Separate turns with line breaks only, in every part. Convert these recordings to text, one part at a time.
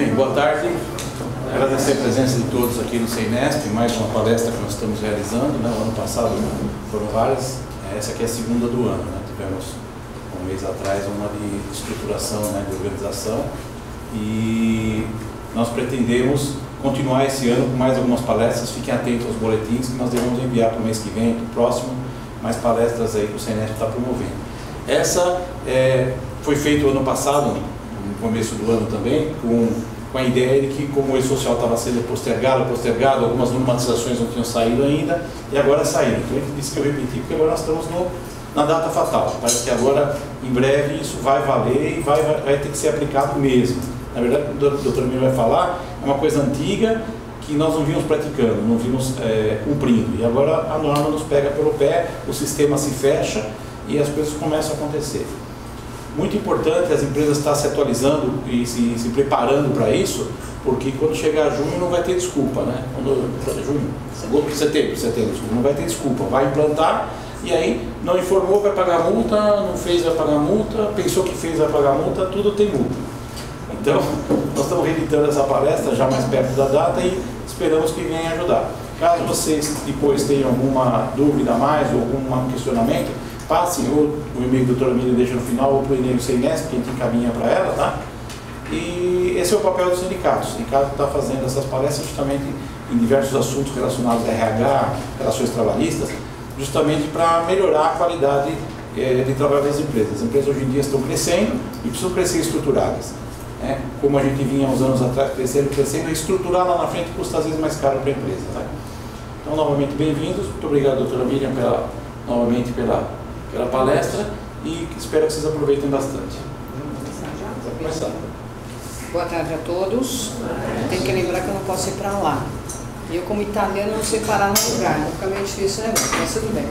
Bem, boa tarde. Agradecer a presença de todos aqui no CEINESP, mais uma palestra que nós estamos realizando, né? O ano passado foram várias, essa aqui é a segunda do ano, né? Tivemos um mês atrás uma de estruturação, né, de organização, e nós pretendemos continuar esse ano com mais algumas palestras. Fiquem atentos aos boletins que nós devemos enviar para o mês que vem, para o próximo, mais palestras aí que o CEINESP está promovendo. Essa foi feita o ano passado, no começo do ano também, com a ideia de que, como o E-Social estava sendo postergado, algumas normatizações não tinham saído ainda, e agora saíram. Então ele disse que eu repeti, porque agora nós estamos na data fatal. Parece que agora, em breve, isso vai valer e vai ter que ser aplicado mesmo. Na verdade, o doutor Emílio vai falar, é uma coisa antiga que nós não vimos praticando, não vimos cumprindo. E agora a norma nos pega pelo pé, o sistema se fecha e as coisas começam a acontecer. Muito importante as empresas estar se atualizando e se preparando para isso, porque quando chegar junho não vai ter desculpa, né? Setembro, desculpa, não vai ter desculpa, vai implantar e aí não informou, vai pagar multa, não fez, vai pagar multa, pensou que fez, vai pagar multa, tudo tem multa. Então, nós estamos reeditando essa palestra já mais perto da data e esperamos que venha ajudar. Caso vocês depois tenham alguma dúvida a mais ou algum questionamento, passem ou o e-mail do Dr. Emílio deixa no final ou para o e-mail CEINESP, que a gente encaminha para ela, tá? E esse é o papel do sindicato. O sindicato está fazendo essas palestras justamente em diversos assuntos relacionados a RH, relações trabalhistas, justamente para melhorar a qualidade de trabalho das empresas. As empresas hoje em dia estão crescendo e precisam crescer estruturadas. Como a gente vinha uns anos atrás crescendo, e estruturar lá na frente custa às vezes mais caro para a empresa. Tá? Então, novamente, bem-vindos. Muito obrigado, doutora Miriam, novamente pela palestra e espero que vocês aproveitem bastante. Vamos começar.
Boa tarde a todos. Tenho que lembrar que eu não posso ir para lá. E eu, como italiano, não sei parar no lugar. Fica meio difícil, né? Mas tudo bem.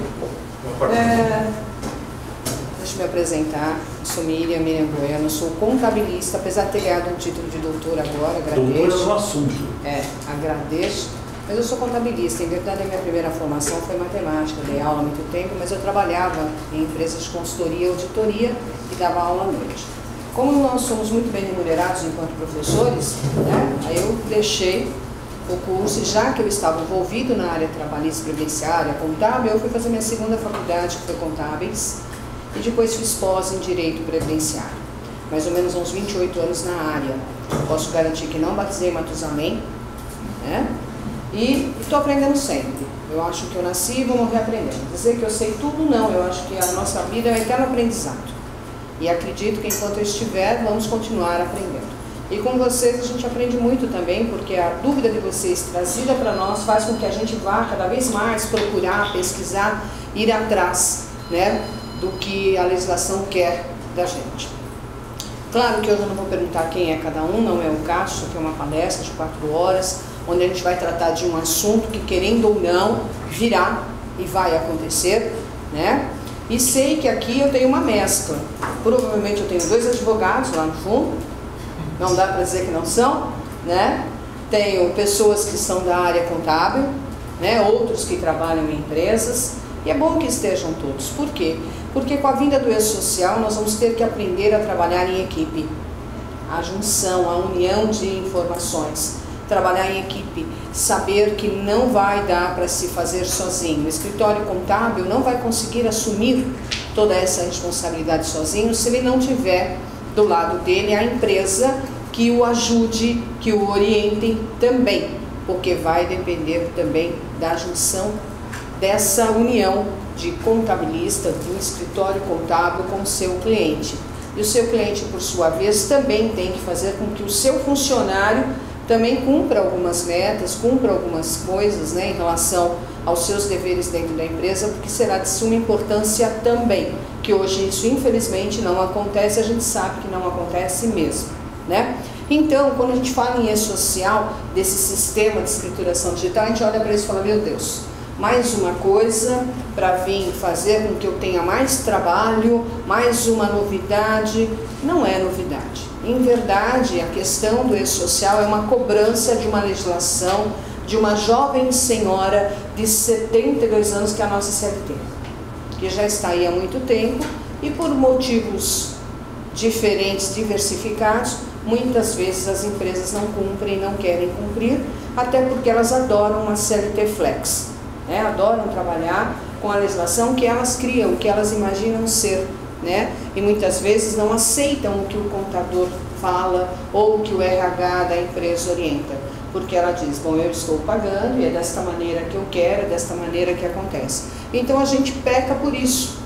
Deixa eu me apresentar. Sou Miriam Bueno, sou contabilista, apesar de ter ganhado um título de doutora agora, agradeço.
Doutora no assunto.
Agradeço. Mas eu sou contabilista. Em verdade, a minha primeira formação foi matemática, dei aula há muito tempo, mas eu trabalhava em empresas de consultoria e auditoria e dava aula à noite. Como nós somos muito bem remunerados enquanto professores, né, aí eu deixei o curso, e já que eu estava envolvido na área trabalhista, previdenciária, contábil, eu fui fazer minha segunda faculdade, que foi Contábeis, e depois fiz pós em Direito Previdenciário. Mais ou menos uns 28 anos na área. Posso garantir que não batizei Matusalém, né? E estou aprendendo sempre. Eu acho que eu nasci e vou morrer aprendendo. Dizer que eu sei tudo, não. Eu acho que a nossa vida é um eterno aprendizado. E acredito que enquanto eu estiver, vamos continuar aprendendo. E com vocês a gente aprende muito também, porque a dúvida de vocês trazida para nós faz com que a gente vá cada vez mais procurar, pesquisar, ir atrás, né, do que a legislação quer da gente. Claro que hoje eu não vou perguntar quem é cada um, não é o caso, isso aqui é uma palestra de 4 horas, onde a gente vai tratar de um assunto que, querendo ou não, virá e vai acontecer, né? E sei que aqui eu tenho uma mescla. Provavelmente eu tenho 2 advogados lá no fundo, não dá para dizer que não são, né? Tenho pessoas que são da área contábil, né? Outros que trabalham em empresas, e é bom que estejam todos. Por quê? Porque com a vinda do E-Social nós vamos ter que aprender a trabalhar em equipe. A junção, a união de informações. Trabalhar em equipe, saber que não vai dar para se fazer sozinho. O escritório contábil não vai conseguir assumir toda essa responsabilidade sozinho se ele não tiver do lado dele a empresa que o ajude, que o oriente também, porque vai depender também da junção dessa união de contabilista, do escritório contábil com o seu cliente. E o seu cliente, por sua vez, também tem que fazer com que o seu funcionário também cumpra algumas metas, cumpra algumas coisas, né, em relação aos seus deveres dentro da empresa, porque será de suma importância também, que hoje isso infelizmente não acontece, a gente sabe que não acontece mesmo, né? Então, quando a gente fala em E-Social, desse sistema de escrituração digital, a gente olha para isso e fala, meu Deus, mais uma coisa para vir fazer com que eu tenha mais trabalho, mais uma novidade. Não é novidade. Em verdade, a questão do E-Social é uma cobrança de uma legislação de uma jovem senhora de 72 anos, que é a nossa CLT, que já está aí há muito tempo e por motivos diferentes, diversificados, muitas vezes as empresas não cumprem, não querem cumprir, até porque elas adoram uma CLT flex, né? Adoram trabalhar com a legislação que elas criam, que elas imaginam ser, né? E muitas vezes não aceitam o que o contador fala ou o que o RH da empresa orienta, porque ela diz, bom, eu estou pagando e é desta maneira que eu quero, é desta maneira que acontece. Então a gente peca por isso.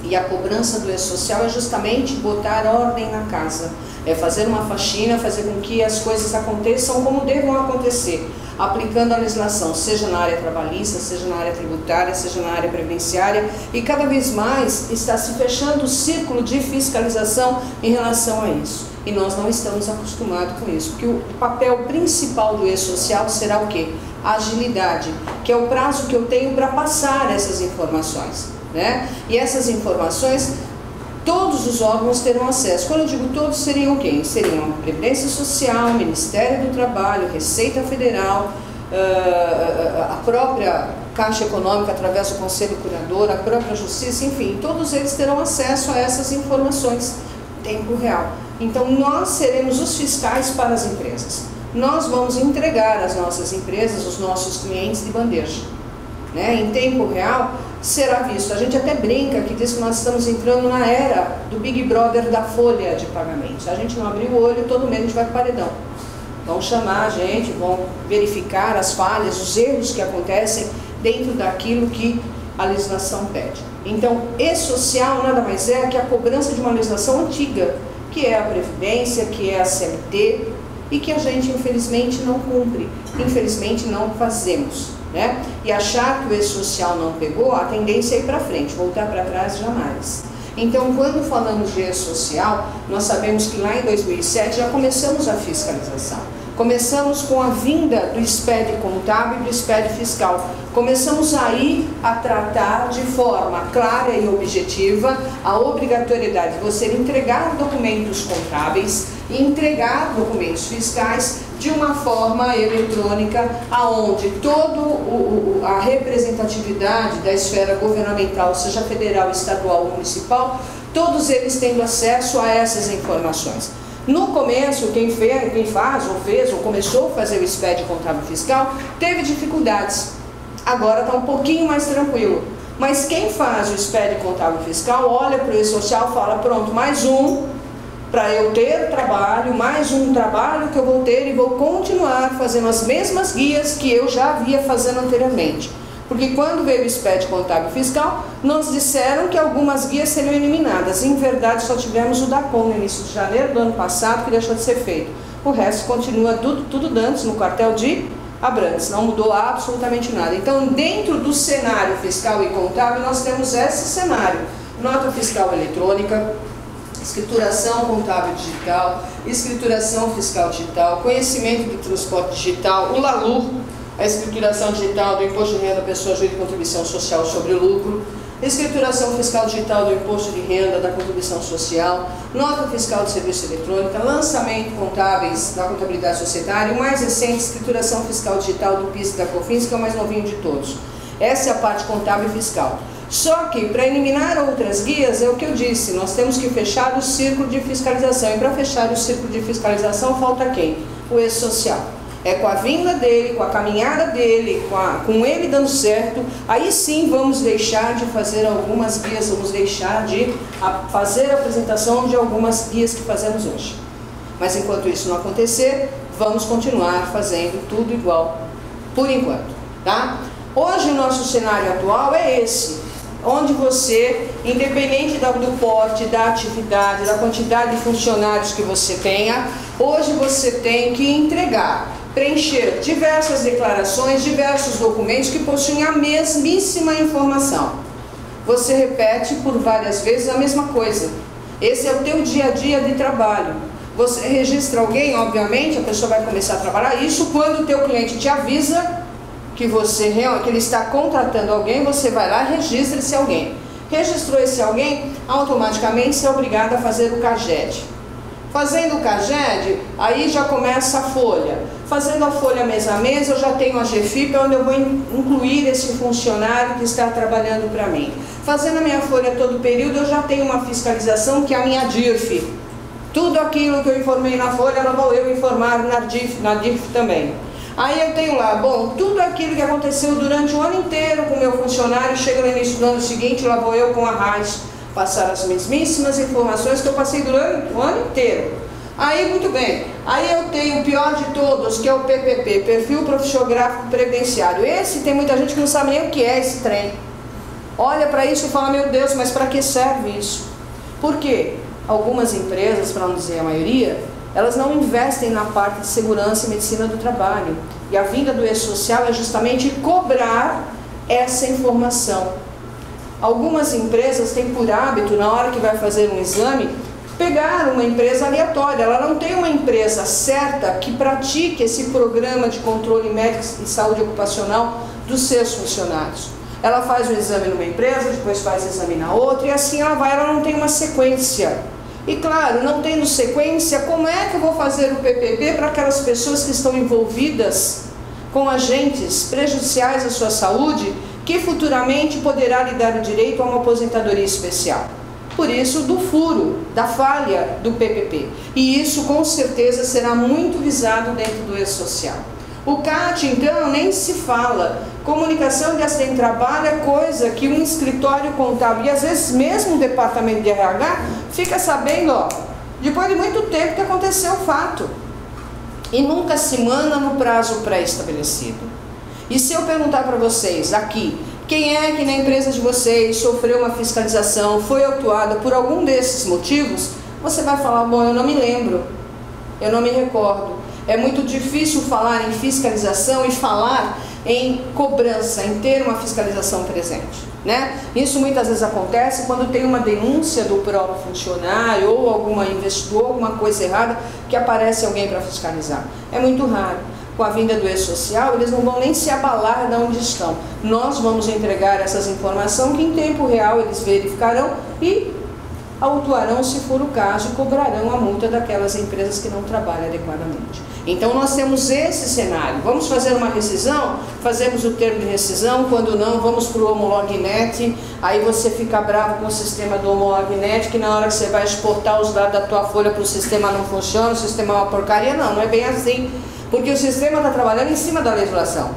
E a cobrança do E-Social é justamente botar ordem na casa, é fazer uma faxina, fazer com que as coisas aconteçam como devam acontecer, aplicando a legislação, seja na área trabalhista, seja na área tributária, seja na área previdenciária, e cada vez mais está se fechando o círculo de fiscalização em relação a isso. E nós não estamos acostumados com isso, porque o papel principal do E-Social será o quê? A agilidade, que é o prazo que eu tenho para passar essas informações, né? E essas informações, todos os órgãos terão acesso. Quando eu digo todos, seriam quem? Seriam a Previdência Social, Ministério do Trabalho, Receita Federal, a própria Caixa Econômica através do Conselho Curador, a própria Justiça, enfim, todos eles terão acesso a essas informações em tempo real. Então nós seremos os fiscais para as empresas. Nós vamos entregar às nossas empresas, os nossos clientes de bandeja, né? Em tempo real será visto. A gente até brinca que diz que nós estamos entrando na era do Big Brother da folha de pagamentos. A gente não abriu o olho, todo mês a gente vai para o paredão. Vão chamar a gente, vão verificar as falhas, os erros que acontecem dentro daquilo que a legislação pede. Então, E-Social nada mais é que a cobrança de uma legislação antiga, que é a Previdência, que é a CLT, e que a gente infelizmente não cumpre, infelizmente não fazemos, né? E achar que o E-Social não pegou, a tendência é ir para frente, voltar para trás jamais. Então, quando falamos de E-Social, nós sabemos que lá em 2007 já começamos a fiscalização. Começamos com a vinda do SPED contábil e do SPED fiscal. Começamos aí a tratar de forma clara e objetiva a obrigatoriedade de você entregar documentos contábeis e entregar documentos fiscais de uma forma eletrônica, aonde toda a representatividade da esfera governamental, seja federal, estadual ou municipal, todos eles tendo acesso a essas informações. No começo, quem faz ou fez ou começou a fazer o SPED contábil fiscal teve dificuldades. Agora está um pouquinho mais tranquilo. Mas quem faz o SPED contábil fiscal olha para o E-Social e fala, pronto, mais um para eu ter trabalho, mais um trabalho que eu vou ter e vou continuar fazendo as mesmas guias que eu já havia fazendo anteriormente. Porque quando veio o SPED contábil fiscal, nos disseram que algumas guias seriam eliminadas. Em verdade, só tivemos o DACOM no início de janeiro do ano passado, que deixou de ser feito. O resto continua tudo dantes no quartel de Abrantes, não mudou absolutamente nada. Então, dentro do cenário fiscal e contábil, nós temos esse cenário. Nota fiscal eletrônica, escrituração contábil digital, escrituração fiscal digital, conhecimento do transporte digital, o LALU, a escrituração digital do Imposto de Renda, Pessoa Jurídica e Contribuição Social sobre o Lucro, escrituração fiscal digital do Imposto de Renda, da Contribuição Social, nota fiscal de serviço eletrônica, lançamento contábeis da contabilidade societária, o mais recente, escrituração fiscal digital do PIS e da COFINS, que é o mais novinho de todos. Essa é a parte contábil e fiscal. Só que, para eliminar outras guias, é o que eu disse, nós temos que fechar o círculo de fiscalização. E para fechar o círculo de fiscalização, falta quem? O E-Social. É com a vinda dele, com a caminhada dele, com ele dando certo, aí sim vamos deixar de fazer algumas guias, vamos deixar de fazer a apresentação de algumas guias que fazemos hoje. Mas enquanto isso não acontecer, vamos continuar fazendo tudo igual, por enquanto, tá? Hoje o nosso cenário atual é esse, onde você, independente do porte, da atividade, da quantidade de funcionários que você tenha, hoje você tem que entregar, preencher diversas declarações, diversos documentos que possuem a mesmíssima informação. Você repete por várias vezes a mesma coisa. Esse é o teu dia a dia de trabalho. Você registra alguém, obviamente, a pessoa vai começar a trabalhar. Isso quando o teu cliente te avisa que ele está contratando alguém, você vai lá e registra esse alguém. Registrou esse alguém, automaticamente você é obrigado a fazer o CAGED. Fazendo o CAGED, aí já começa a folha. Fazendo a folha mês a mês, eu já tenho a GFIP, onde eu vou incluir esse funcionário que está trabalhando para mim. Fazendo a minha folha todo período, eu já tenho uma fiscalização, que é a minha DIRF. Tudo aquilo que eu informei na Folha, lá vou eu informar na DIF também. Aí eu tenho lá, bom, tudo aquilo que aconteceu durante o ano inteiro com o meu funcionário, chega no início do ano seguinte, lá vou eu com a RAIS passar as mesmíssimas informações que eu passei durante o ano inteiro. Aí, muito bem, aí eu tenho o pior de todos, que é o PPP, Perfil Profissiográfico Previdenciário. Esse tem muita gente que não sabe nem o que é esse trem. Olha para isso e fala, meu Deus, mas para que serve isso? Por quê? Algumas empresas, para não dizer a maioria, elas não investem na parte de segurança e medicina do trabalho. E a vinda do E-Social é justamente cobrar essa informação. Algumas empresas têm por hábito, na hora que vai fazer um exame, pegar uma empresa aleatória. Ela não tem uma empresa certa que pratique esse programa de controle médico e saúde ocupacional dos seus funcionários. Ela faz o exame numa empresa, depois faz o exame na outra, e assim ela não tem uma sequência. E claro, não tendo sequência, como é que eu vou fazer o PPP para aquelas pessoas que estão envolvidas com agentes prejudiciais à sua saúde, que futuramente poderá lhe dar o direito a uma aposentadoria especial? Por isso, do furo, da falha do PPP. E isso, com certeza, será muito visado dentro do E-Social. O CAT, então, nem se fala. Comunicação de acidente de trabalho é coisa que um escritório contábil, e às vezes mesmo o departamento de RH, fica sabendo, ó, depois de muito tempo que aconteceu o fato. E nunca se manda no prazo pré-estabelecido. E se eu perguntar para vocês aqui, quem é que na empresa de vocês sofreu uma fiscalização, foi autuada por algum desses motivos, você vai falar, bom, eu não me lembro, eu não me recordo. É muito difícil falar em fiscalização e falar em cobrança, em ter uma fiscalização presente, né? Isso muitas vezes acontece quando tem uma denúncia do próprio funcionário ou alguma investidor, alguma coisa errada, que aparece alguém para fiscalizar. É muito raro. Com a vinda do E-Social, eles não vão nem se abalar de onde estão. Nós vamos entregar essas informações que em tempo real eles verificarão e autuarão, se for o caso, e cobrarão a multa daquelas empresas que não trabalham adequadamente. Então nós temos esse cenário. Vamos fazer uma rescisão? Fazemos o termo de rescisão, quando não, vamos para o Homolognet, aí você fica bravo com o sistema do Homolognet, que na hora que você vai exportar os dados da tua folha para o sistema não funciona, o sistema é uma porcaria. Não, não é bem assim, porque o sistema está trabalhando em cima da legislação.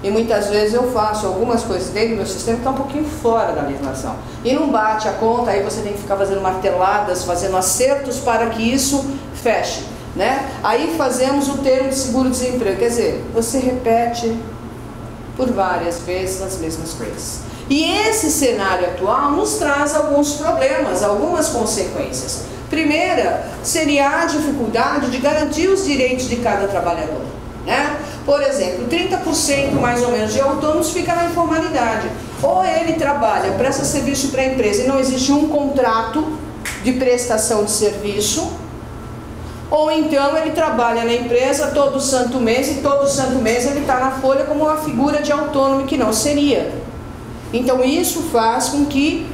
E muitas vezes eu faço algumas coisas dentro do meu sistema que estão um pouquinho fora da legislação. E não bate a conta, aí você tem que ficar fazendo marteladas, fazendo acertos para que isso feche, né? Aí fazemos o termo de seguro-desemprego, quer dizer, você repete por várias vezes as mesmas coisas. E esse cenário atual nos traz alguns problemas, algumas consequências. Primeira, seria a dificuldade de garantir os direitos de cada trabalhador, né? Por exemplo, 30% mais ou menos de autônomos fica na informalidade. Ou ele trabalha, presta serviço para a empresa e não existe um contrato de prestação de serviço, ou então ele trabalha na empresa todo santo mês e todo santo mês ele está na folha como uma figura de autônomo que não seria. Então isso faz com que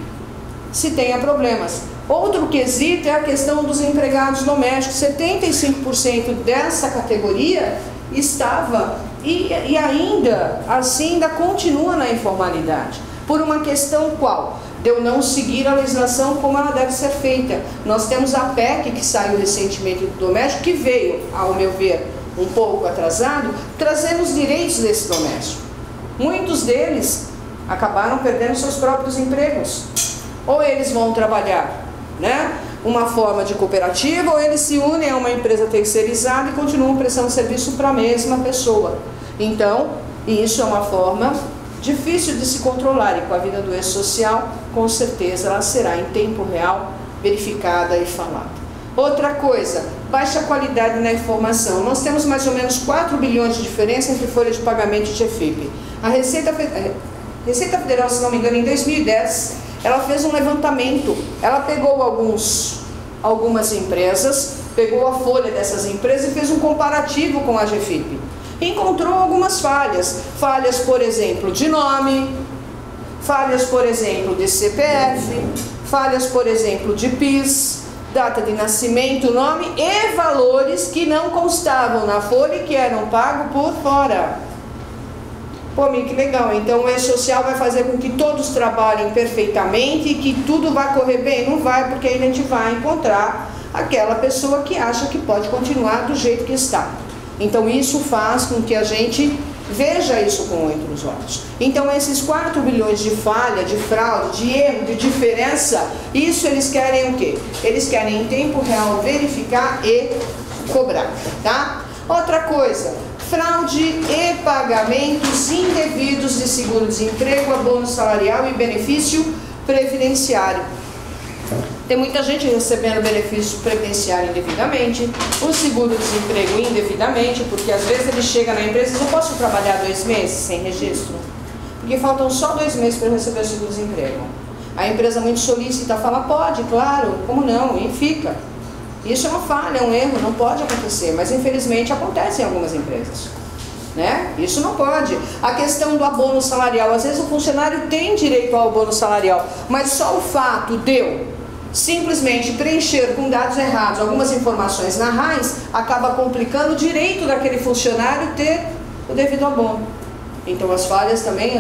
se tenha problemas. Outro quesito é a questão dos empregados domésticos. 75% dessa categoria estava e ainda assim ainda continua na informalidade. Por uma questão qual? De eu não seguir a legislação como ela deve ser feita. Nós temos a PEC que saiu recentemente do doméstico, que veio, ao meu ver, um pouco atrasado, trazendo os direitos desse doméstico. Muitos deles acabaram perdendo seus próprios empregos. Ou eles vão trabalhar, né, uma forma de cooperativa, ou eles se unem a uma empresa terceirizada e continuam prestando serviço para a mesma pessoa. Então, isso é uma forma difícil de se controlar, e com a vida do E-Social, com certeza ela será em tempo real verificada e falada. Outra coisa, baixa qualidade na informação. Nós temos mais ou menos 4 bilhões de diferença entre folha de pagamento e GFIP. A Receita Federal, se não me engano, em 2010, ela fez um levantamento. Ela pegou algumas empresas, pegou a folha dessas empresas e fez um comparativo com a GFIP. Encontrou algumas falhas. Falhas, por exemplo, de nome, falhas, por exemplo, de CPF, falhas, por exemplo, de PIS, data de nascimento, nome e valores que não constavam na folha e que eram pagos por fora. Pô, amigo, que legal. Então o E-Social vai fazer com que todos trabalhem perfeitamente e que tudo vai correr bem? Não vai, porque aí a gente vai encontrar aquela pessoa que acha que pode continuar do jeito que está. Então isso faz com que a gente veja isso com outros olhos. Então esses 4 bilhões de falha, de fraude, de erro, de diferença, isso eles querem o quê? Eles querem em tempo real verificar e cobrar, tá? Outra coisa, fraude e pagamentos indevidos de seguro-desemprego, abono salarial e benefício previdenciário. Tem muita gente recebendo benefício previdenciário indevidamente, o seguro-desemprego indevidamente, porque às vezes ele chega na empresa e diz: eu posso trabalhar 2 meses sem registro? Porque faltam só 2 meses para eu receber o seguro-desemprego. A empresa muito solícita fala: pode, claro, como não? E fica. Isso é uma falha, é um erro, não pode acontecer, mas infelizmente acontece em algumas empresas, né? Isso não pode. A questão do abono salarial, às vezes o funcionário tem direito ao abono salarial, mas só o fato de eu simplesmente preencher com dados errados algumas informações na RAIS acaba complicando o direito daquele funcionário ter o devido abono. Então as falhas também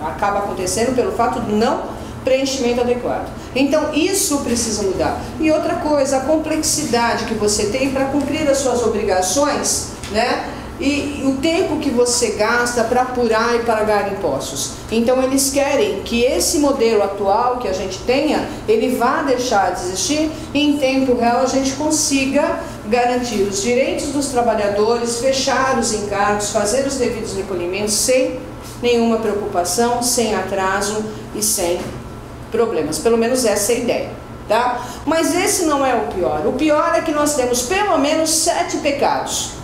acabam acontecendo pelo fato de não preenchimento adequado. Então isso precisa mudar. E outra coisa, a complexidade que você tem para cumprir as suas obrigações, né? E o tempo que você gasta para apurar e pagar impostos. Então eles querem que esse modelo atual que a gente tenha, ele vá deixar de existir e em tempo real a gente consiga garantir os direitos dos trabalhadores, fechar os encargos, fazer os devidos recolhimentos sem nenhuma preocupação, sem atraso e sem problemas. Pelo menos essa é a ideia, tá? Mas esse não é o pior. O pior é que nós temos pelo menos 7 pecados.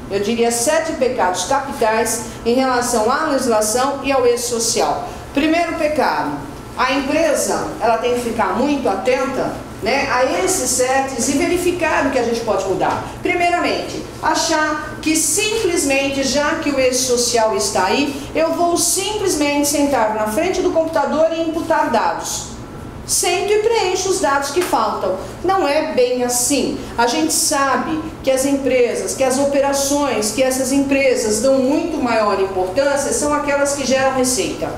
Eu diria 7 pecados capitais em relação à legislação e ao eixo social. Primeiro pecado, a empresa ela tem que ficar muito atenta, né, a esses 7 e verificar o que a gente pode mudar. Primeiramente, achar que simplesmente, já que o eixo social está aí, eu vou simplesmente sentar na frente do computador e imputar dados. Sento e preencho os dados que faltam. Não é bem assim. A gente sabe que as empresas, que as operações, que essas empresas dão muito maior importância são aquelas que geram receita.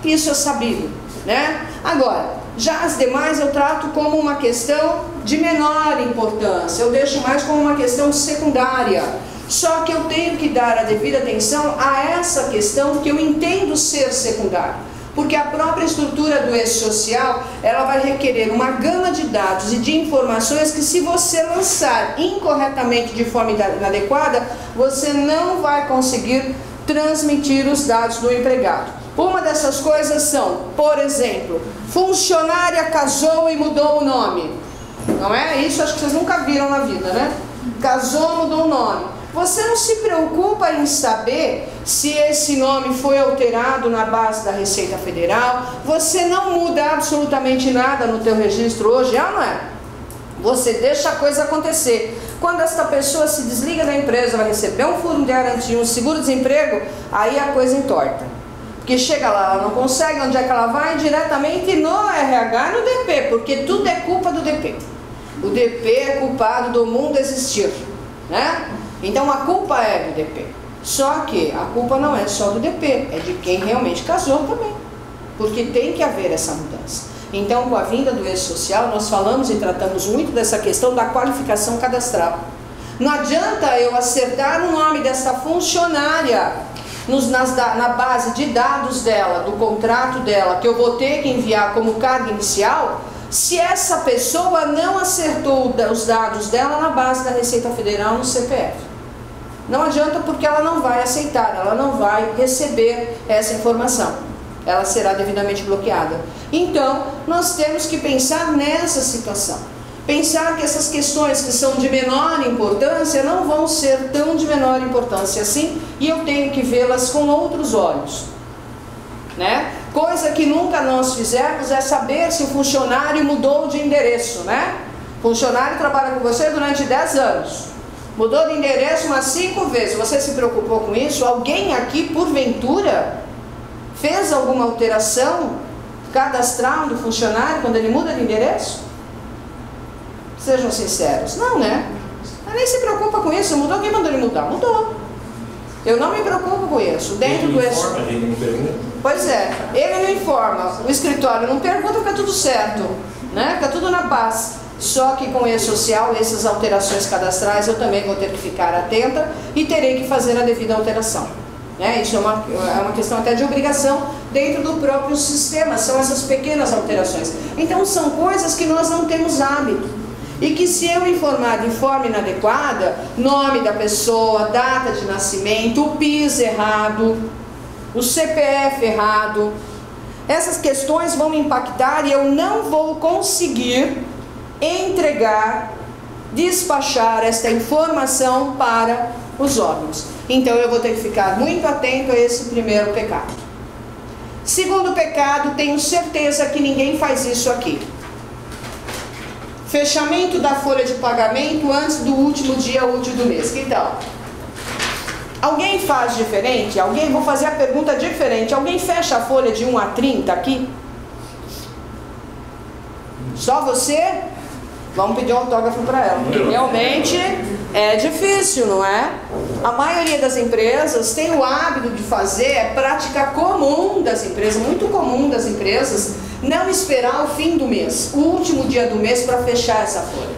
Isso é sabido, né? Agora, já as demais eu trato como uma questão de menor importância. Eu deixo mais como uma questão secundária. Só que eu tenho que dar a devida atenção a essa questão que eu entendo ser secundária. Porque a própria estrutura do eixo social, ela vai requerer uma gama de dados e de informações que, se você lançar incorretamente de forma inadequada, você não vai conseguir transmitir os dados do empregado. Uma dessas coisas são, por exemplo, funcionária casou e mudou o nome. Não é? Isso acho que vocês nunca viram na vida, né? Casou, mudou o nome. Você não se preocupa em saber se esse nome foi alterado na base da Receita Federal. Você não muda absolutamente nada no teu registro hoje, não é? Você deixa a coisa acontecer. Quando esta pessoa se desliga da empresa, vai receber um fundo de garantia, um seguro-desemprego, aí a coisa entorta. Porque chega lá, ela não consegue, onde é que ela vai? Diretamente no RH e no DP, porque tudo é culpa do DP. O DP é culpado do mundo existir, né? Então a culpa é do DP. Só que a culpa não é só do DP, é de quem realmente casou também. Porque tem que haver essa mudança. Então, com a vinda do eixo social, nós falamos e tratamos muito dessa questão da qualificação cadastral. Não adianta eu acertar o nome dessa funcionária na base de dados dela, do contrato dela, que eu vou ter que enviar como carga inicial, se essa pessoa não acertou os dados dela na base da Receita Federal no CPF. Não adianta, porque ela não vai aceitar, ela não vai receber essa informação. Ela será devidamente bloqueada. Então, nós temos que pensar nessa situação. Pensar que essas questões que são de menor importância não vão ser tão de menor importância assim, e eu tenho que vê-las com outros olhos, né? Coisa que nunca nós fizemos é saber se o funcionário mudou de endereço, né? O funcionário trabalha com você durante 10 anos. Mudou de endereço umas 5 vezes. Você se preocupou com isso? Alguém aqui, porventura, fez alguma alteração cadastral do funcionário quando ele muda de endereço? Sejam sinceros. Não, né? Mas nem se preocupa com isso. Mudou, quem mandou ele mudar? Mudou. Eu não me preocupo com isso. Dentro do
informa, ele não pergunta.
Pois é, ele não informa, o escritório não pergunta, fica tudo certo, né? Fica tudo na paz. só que com o E-Social, essas alterações cadastrais eu também vou ter que ficar atenta e terei que fazer a devida alteração. Isso é uma questão até de obrigação dentro do próprio sistema, são essas pequenas alterações. Então são coisas que nós não temos hábito e que, se eu informar de forma inadequada, nome da pessoa, data de nascimento, o PIS errado, o CPF errado, essas questões vão me impactar e eu não vou conseguir entregar, despachar esta informação para os órgãos. Então eu vou ter que ficar muito atento a esse primeiro pecado. Segundo pecado, tenho certeza que ninguém faz isso aqui. Fechamento da folha de pagamento antes do último dia útil do mês. Que tal? Alguém faz diferente? Vou fazer a pergunta diferente. Alguém fecha a folha de 1 a 30 aqui? Só você? Vamos pedir um autógrafo para ela, porque realmente é difícil, não é? A maioria das empresas tem o hábito de fazer, é prática comum das empresas, muito comum das empresas, não esperar o fim do mês, o último dia do mês para fechar essa folha.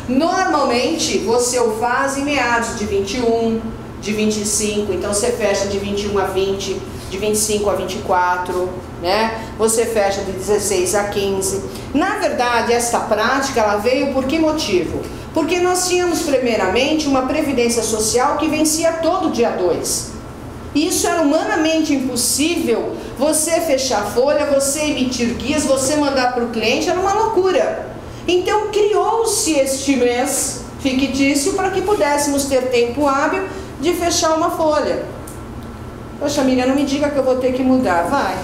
Normalmente você o faz em meados de 21, de 25, então você fecha de 21 a 20, de 25 a 24, né? Você fecha de 16 a 15. Na verdade, esta prática, ela veio por que motivo? Porque nós tínhamos primeiramente uma previdência social que vencia todo dia 2. Isso era humanamente impossível, você fechar a folha, você emitir guias, você mandar para o cliente, era uma loucura. Então criou-se este mês fictício para que pudéssemos ter tempo hábil de fechar uma folha. Poxa, Miriam, não me diga que eu vou ter que mudar. Vai.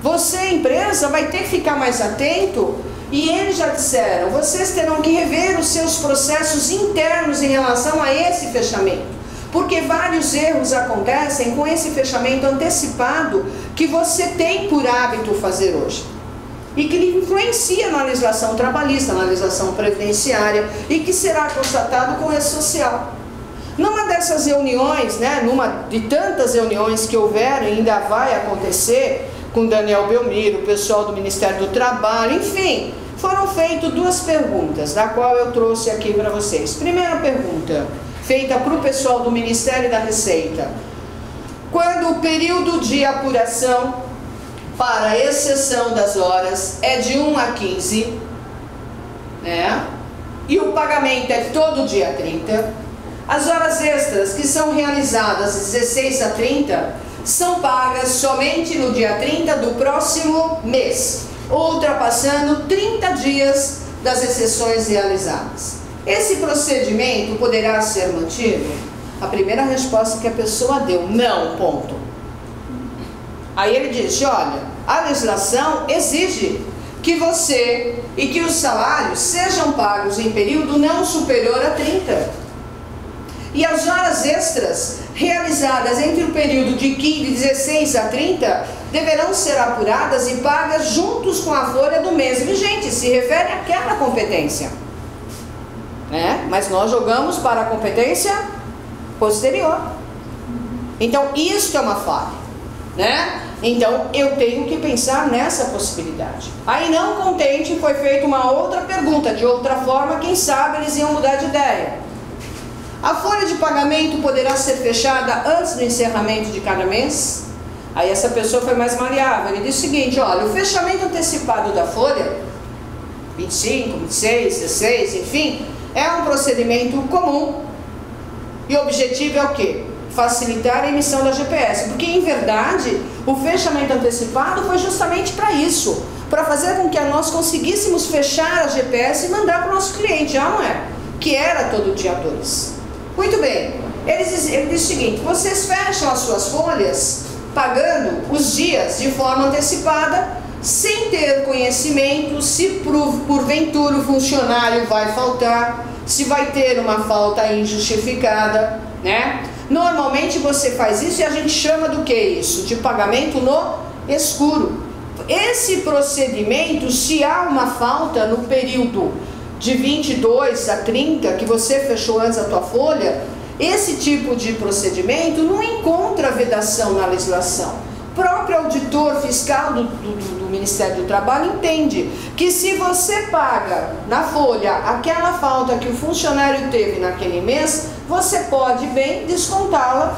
Você, empresa, vai ter que ficar mais atento. E eles já disseram, vocês terão que rever os seus processos internos em relação a esse fechamento. Porque vários erros acontecem com esse fechamento antecipado que você tem por hábito fazer hoje. E que influencia na legislação trabalhista, na legislação previdenciária e que será constatado com esse social. Numa dessas reuniões, numa de tantas reuniões que houveram e ainda vai acontecer, com Daniel Belmiro, o pessoal do Ministério do Trabalho, enfim, foram feitas 2 perguntas, da qual eu trouxe aqui para vocês. Primeira pergunta, feita para o pessoal do Ministério da Receita. Quando o período de apuração para exceção das horas é de 1 a 15, e o pagamento é todo dia 30, as horas extras que são realizadas de 16 a 30 são pagas somente no dia 30 do próximo mês, ultrapassando 30 dias das exceções realizadas. Esse procedimento poderá ser mantido? A primeira resposta que a pessoa deu, não, ponto. Aí ele disse, olha, a legislação exige que você e que os salários sejam pagos em período não superior a 30. E as horas extras realizadas entre o período de 16 a 30 deverão ser apuradas e pagas juntos com a folha do mês vigente, se refere àquela competência. Mas nós jogamos para a competência posterior. Então, isso é uma falha. Então, eu tenho que pensar nessa possibilidade. Aí, não contente, foi feita uma outra pergunta. De outra forma, quem sabe eles iam mudar de ideia. A folha de pagamento poderá ser fechada antes do encerramento de cada mês? Aí essa pessoa foi mais maleável. Ele disse o seguinte, olha, o fechamento antecipado da folha, 25, 26, 16, enfim, é um procedimento comum. E o objetivo é o quê? Facilitar a emissão da GPS. Porque, em verdade, o fechamento antecipado foi justamente para isso. Para fazer com que nós conseguíssemos fechar a GPS e mandar para o nosso cliente, já não é? Que era todo dia 2. Muito bem, ele diz o seguinte, vocês fecham as suas folhas pagando os dias de forma antecipada, sem ter conhecimento se porventura o funcionário vai faltar, se vai ter uma falta injustificada, Normalmente você faz isso e a gente chama do que isso? De pagamento no escuro. Esse procedimento, se há uma falta no período de 22 a 30, que você fechou antes a tua folha, esse tipo de procedimento não encontra vedação na legislação. O próprio próprio auditor fiscal do Ministério do Trabalho entende que se você paga na folha aquela falta que o funcionário teve naquele mês, você pode bem descontá-la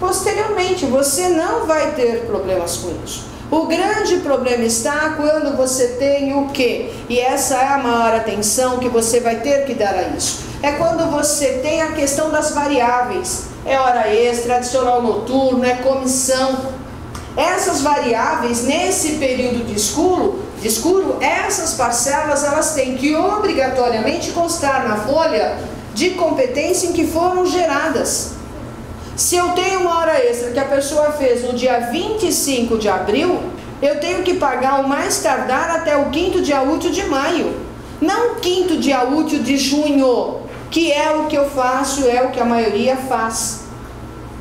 posteriormente, você não vai ter problemas com isso. O grande problema está quando você tem o quê? E essa é a maior atenção que você vai ter que dar a isso. É quando você tem a questão das variáveis. É hora extra, adicional noturno, é comissão. Essas variáveis, nesse período de escuro, essas parcelas, elas têm que obrigatoriamente constar na folha de competência em que foram geradas. Se eu tenho uma hora extra que a pessoa fez no dia 25 de abril, eu tenho que pagar o mais tardar até o 5º dia útil de maio. Não o 5º dia útil de junho, que é o que eu faço, é o que a maioria faz.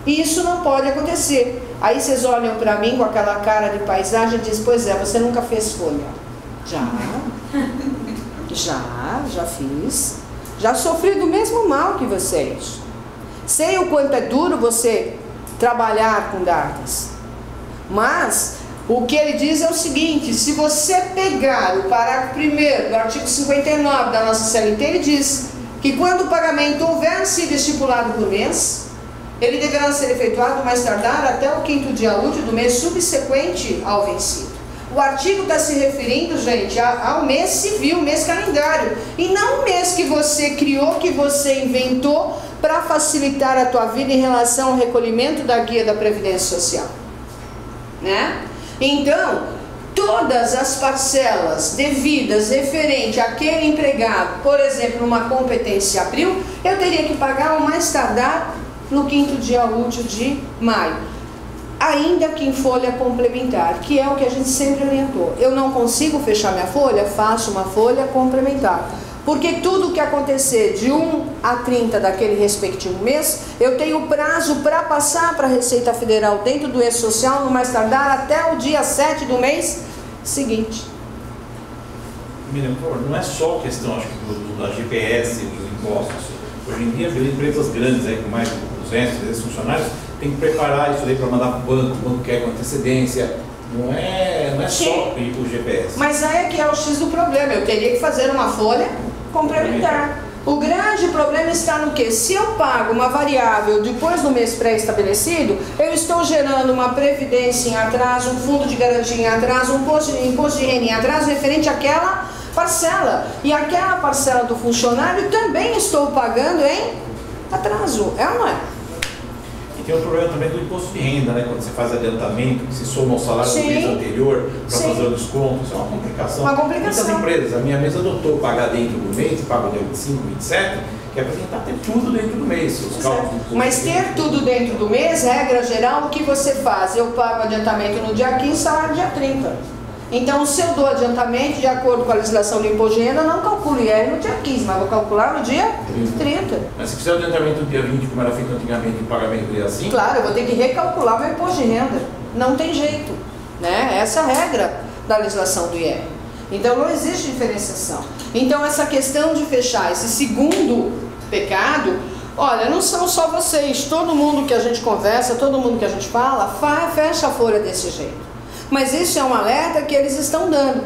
E isso não pode acontecer. Aí vocês olham para mim com aquela cara de paisagem e dizem, pois é, você nunca fez folha. Já fiz. Já sofri do mesmo mal que vocês. Sei o quanto é duro você trabalhar com datas. Mas o que ele diz é o seguinte, se você pegar o parágrafo 1º do artigo 59 da nossa CLT, ele diz que quando o pagamento houver sido estipulado por mês, ele deverá ser efetuado mais tardar até o 5º dia útil do mês subsequente ao vencido. O artigo está se referindo, gente, ao mês civil, mês calendário, e não o mês que você criou, que você inventou para facilitar a tua vida em relação ao recolhimento da guia da Previdência Social, né? Então, todas as parcelas devidas referente àquele empregado, por exemplo, numa competência abril, eu teria que pagar ao mais tardar no 5º dia útil de maio, ainda que em folha complementar, que é o que a gente sempre orientou. Eu não consigo fechar minha folha, faço uma folha complementar, porque tudo que acontecer de 1 a 30 daquele respectivo mês, eu tenho prazo para passar para a Receita Federal dentro do E-Social, no mais tardar até o dia 7 do mês seguinte.
Miriam, por favor, não é só questão, acho que, da GPS, dos impostos. Hoje em dia, empresas grandes, aí, com mais de 200, 300 funcionários, tem que preparar isso aí para mandar para o banco quer com antecedência. Não é só ir para o GPS. Mas aí é que é o X do problema. Eu teria que fazer uma folha complementar. O grande problema está no que? Se eu pago uma variável depois do mês pré-estabelecido, eu estou gerando uma previdência em atraso, um fundo de garantia em atraso, um imposto de renda em atraso referente àquela parcela. E aquela parcela do funcionário também estou pagando em atraso. É ou não é? Tem o problema também do imposto de renda, né? Quando você faz adiantamento, que se soma ao salário do mês anterior para fazer o desconto, isso é uma complicação. Muitas empresas, a minha mesa adotou pagar dentro do mês, paga dia 25, 27, que é para tentar ter tudo dentro do mês. Os cálculos
mas ter tudo dentro do mês, regra geral, o que você faz? Eu pago adiantamento no dia 15, salário dia 30. Então, se eu dou adiantamento, de acordo com a legislação do imposto de renda, eu não calculo IR no dia 15, mas vou calcular no dia 30.
Mas se quiser o adiantamento no dia 20, como era feito antigamente, o pagamento dia assim?
Claro, eu vou ter que recalcular meu imposto de renda. Não tem jeito, né? Essa é a regra da legislação do IR. Então, não existe diferenciação. Então, essa questão de fechar esse segundo pecado, olha, não são só vocês, todo mundo que a gente conversa, todo mundo que a gente fala, fecha a folha desse jeito. Mas isso é um alerta que eles estão dando.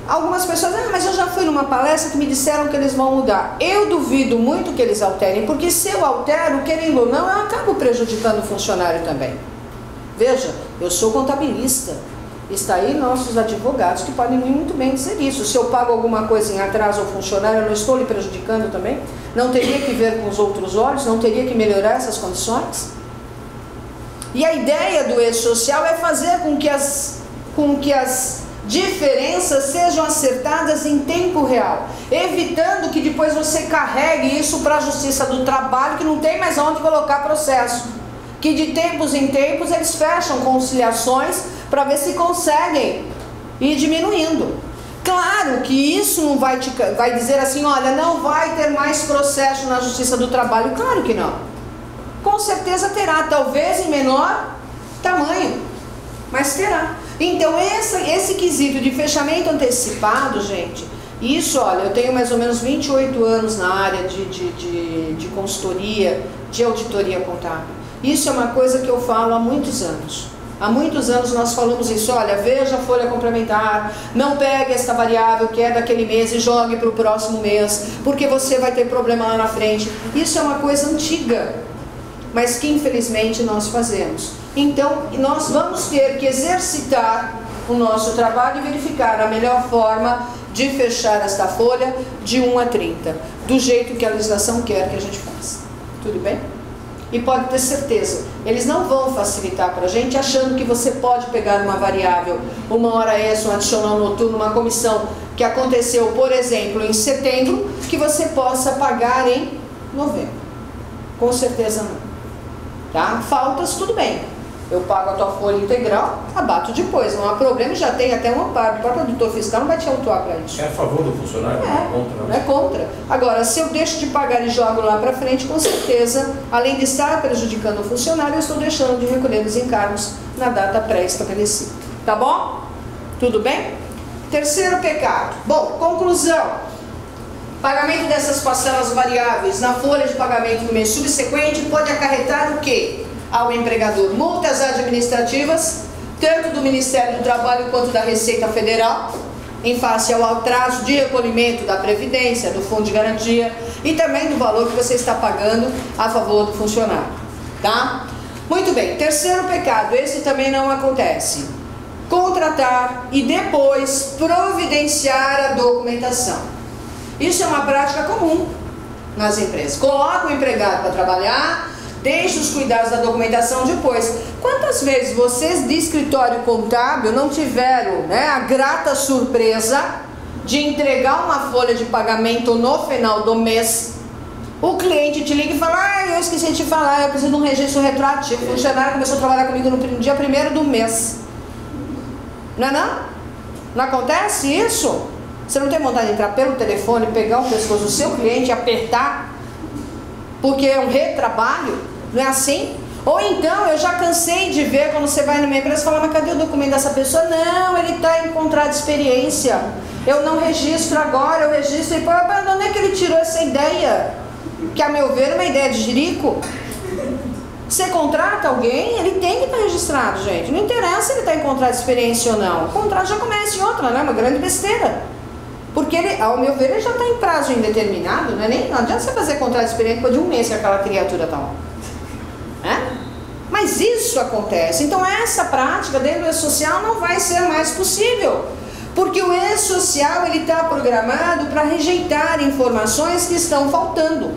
Algumas pessoas, mas eu já fui numa palestra que me disseram que eles vão mudar. Eu duvido muito que eles alterem, porque se eu altero, querendo ou não, eu acabo prejudicando o funcionário também. Veja, eu sou contabilista. Está aí nossos advogados que podem muito bem dizer isso. Se eu pago alguma coisa em atraso ao funcionário, eu não estou lhe prejudicando também? Não teria que ver com os outros olhos? Não teria que melhorar essas condições? E a ideia do E-Social é fazer com que as diferenças sejam acertadas em tempo real, evitando que depois você carregue isso para a Justiça do Trabalho, que não tem mais onde colocar processo. Que de tempos em tempos eles fecham conciliações para ver se conseguem ir diminuindo. Claro que isso não vai dizer assim, olha, não vai ter mais processo na Justiça do Trabalho. Claro que não. Com certeza terá, talvez em menor tamanho, mas terá. Então esse quesito de fechamento antecipado, gente, isso, olha, eu tenho mais ou menos 28 anos na área de consultoria, de auditoria contábil. Isso é uma coisa que eu falo há muitos anos. Há muitos anos nós falamos isso, olha, veja a folha complementar, não pegue esta variável que é daquele mês e jogue para o próximo mês, porque você vai ter problema lá na frente. Isso é uma coisa antiga, mas que infelizmente nós fazemos. Então, nós vamos ter que exercitar o nosso trabalho e verificar a melhor forma de fechar esta folha de 1 a 30, do jeito que a legislação quer que a gente faça. Tudo bem? E pode ter certeza, eles não vão facilitar para a gente achando que você pode pegar uma variável, uma hora extra, um adicional noturno, uma comissão que aconteceu, por exemplo, em setembro, que você possa pagar em novembro. Com certeza não. Tá? Faltas, tudo bem. Eu pago a tua folha integral, abato depois, não há problema, já tem até uma parte. O próprio auditor fiscal não vai te autuar para isso.
É a favor do funcionário? Não é contra?
Não é contra. Agora, se eu deixo de pagar e jogo lá para frente, com certeza, além de estar prejudicando o funcionário, eu estou deixando de recolher os encargos na data pré-estabelecida. Tá bom? Tudo bem? Terceiro pecado. Bom, conclusão. Pagamento dessas parcelas variáveis na folha de pagamento do mês subsequente pode acarretar o quê? Ao empregador multas administrativas, tanto do Ministério do Trabalho quanto da Receita Federal, em face ao atraso de recolhimento da Previdência, do Fundo de Garantia e também do valor que você está pagando a favor do funcionário. Tá? Muito bem, terceiro pecado, esse também não acontece. Contratar e depois providenciar a documentação. Isso é uma prática comum nas empresas. Coloca o empregado para trabalhar, deixa os cuidados da documentação depois. Quantas vezes vocês de escritório contábil não tiveram, né, a grata surpresa de entregar uma folha de pagamento no final do mês? O cliente te liga e fala, ah, eu esqueci de te falar, eu preciso de um registro retroativo. O funcionário começou a trabalhar comigo no dia 1º do mês. Não é não? Não acontece isso? Você não tem vontade de entrar pelo telefone, pegar o pescoço do seu cliente e apertar? Porque é um retrabalho? Não é assim? Ou então, eu já cansei de ver quando você vai numa empresa e fala, mas cadê o documento dessa pessoa? Não, ele está em contrato de experiência. Eu não registro agora, eu registro. E pô, de onde é que ele tirou essa ideia? Que a meu ver é uma ideia de jirico. Você contrata alguém, ele tem que estar registrado, gente. Não interessa se ele está em contrato de experiência ou não. O contrato já começa em outra, né? Uma grande besteira. Porque ele, ao meu ver, ele já está em prazo indeterminado, né? Não adianta você fazer contrato de experiência depois de um mês que aquela criatura está lá. Mas isso acontece. Então essa prática dentro do E-Social não vai ser mais possível. Porque o E-Social ele está programado para rejeitar informações que estão faltando.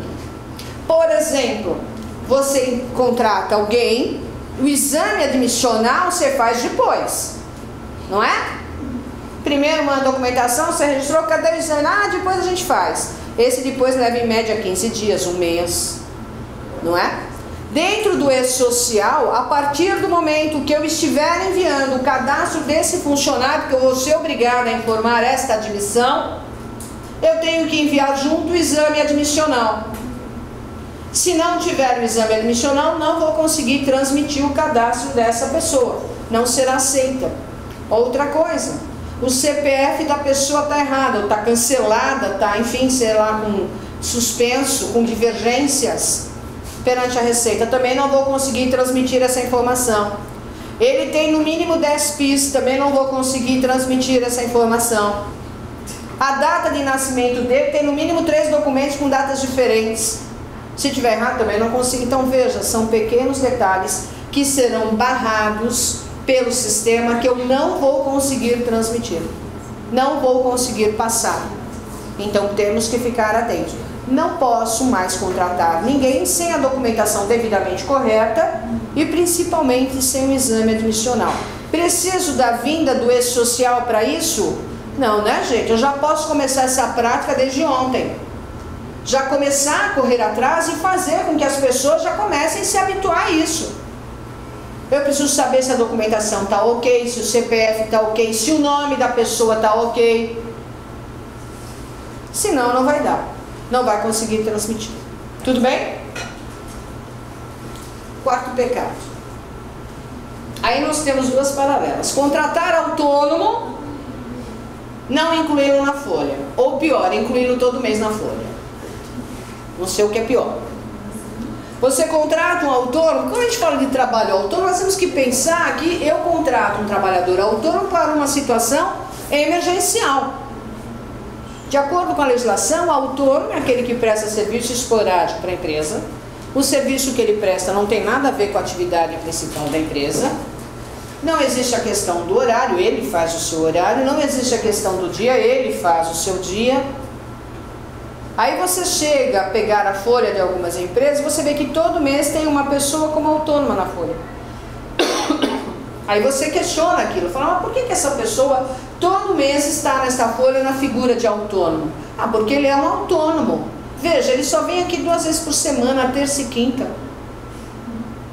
Por exemplo, você contrata alguém, o exame admissional você faz depois, não é? Primeiro uma documentação, você registrou, cadê o exame? Ah, depois a gente faz. Esse depois leva em média 15 dias, um mês, não é? Dentro do E-Social, a partir do momento que eu estiver enviando o cadastro desse funcionário, que eu vou ser obrigada a informar esta admissão, eu tenho que enviar junto o exame admissional. Se não tiver o exame admissional, não vou conseguir transmitir o cadastro dessa pessoa. Não será aceita. Outra coisa, o CPF da pessoa está errado, está cancelada, está, enfim, sei lá, com suspenso, com divergências perante a Receita. Também não vou conseguir transmitir essa informação. Ele tem no mínimo 10 PIS, também não vou conseguir transmitir essa informação. A data de nascimento dele tem no mínimo 3 documentos com datas diferentes. Se tiver errado também não consigo. Então veja, são pequenos detalhes que serão barrados pelo sistema que eu não vou conseguir transmitir. Não vou conseguir passar. Então temos que ficar atentos. Não posso mais contratar ninguém sem a documentação devidamente correta e principalmente sem o exame admissional. Preciso da vinda do E-Social para isso? Não, né, gente? Eu já posso começar essa prática desde ontem. Já começar a correr atrás e fazer com que as pessoas já comecem a se habituar a isso. Eu preciso saber se a documentação está ok, se o CPF está ok, se o nome da pessoa está ok. Senão não vai dar. Não vai conseguir transmitir. Tudo bem? Quarto pecado. Aí nós temos duas paralelas. Contratar autônomo, não incluí-lo na folha. Ou pior, incluí-lo todo mês na folha. Não sei o que é pior. Você contrata um autônomo, quando a gente fala de trabalho autônomo, nós temos que pensar que eu contrato um trabalhador autônomo para uma situação emergencial. De acordo com a legislação, o autônomo é aquele que presta serviço esporádico para a empresa. O serviço que ele presta não tem nada a ver com a atividade principal da empresa. Não existe a questão do horário, ele faz o seu horário. Não existe a questão do dia, ele faz o seu dia. Aí você chega a pegar a folha de algumas empresas, você vê que todo mês tem uma pessoa como autônoma na folha. Aí você questiona aquilo, fala, mas por que essa pessoa todo mês está nesta folha na figura de autônomo? Ah, porque ele é um autônomo. Veja, ele só vem aqui 2 vezes por semana, terça e quinta.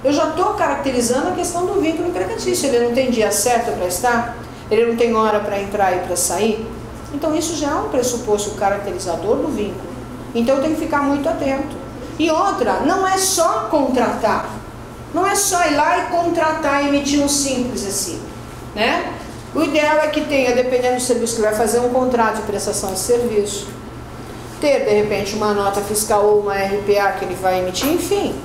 Eu já estou caracterizando a questão do vínculo empregatício. Ele não tem dia certo para estar, ele não tem hora para entrar e para sair. Então isso já é um pressuposto caracterizador do vínculo. Então eu tenho que ficar muito atento. E outra, não é só contratar. Não é só ir lá e contratar e emitir um simples assim, né? O ideal é que tenha, dependendo do serviço que vai fazer, um contrato de prestação de serviço. Ter, de repente, uma nota fiscal ou uma RPA que ele vai emitir, enfim.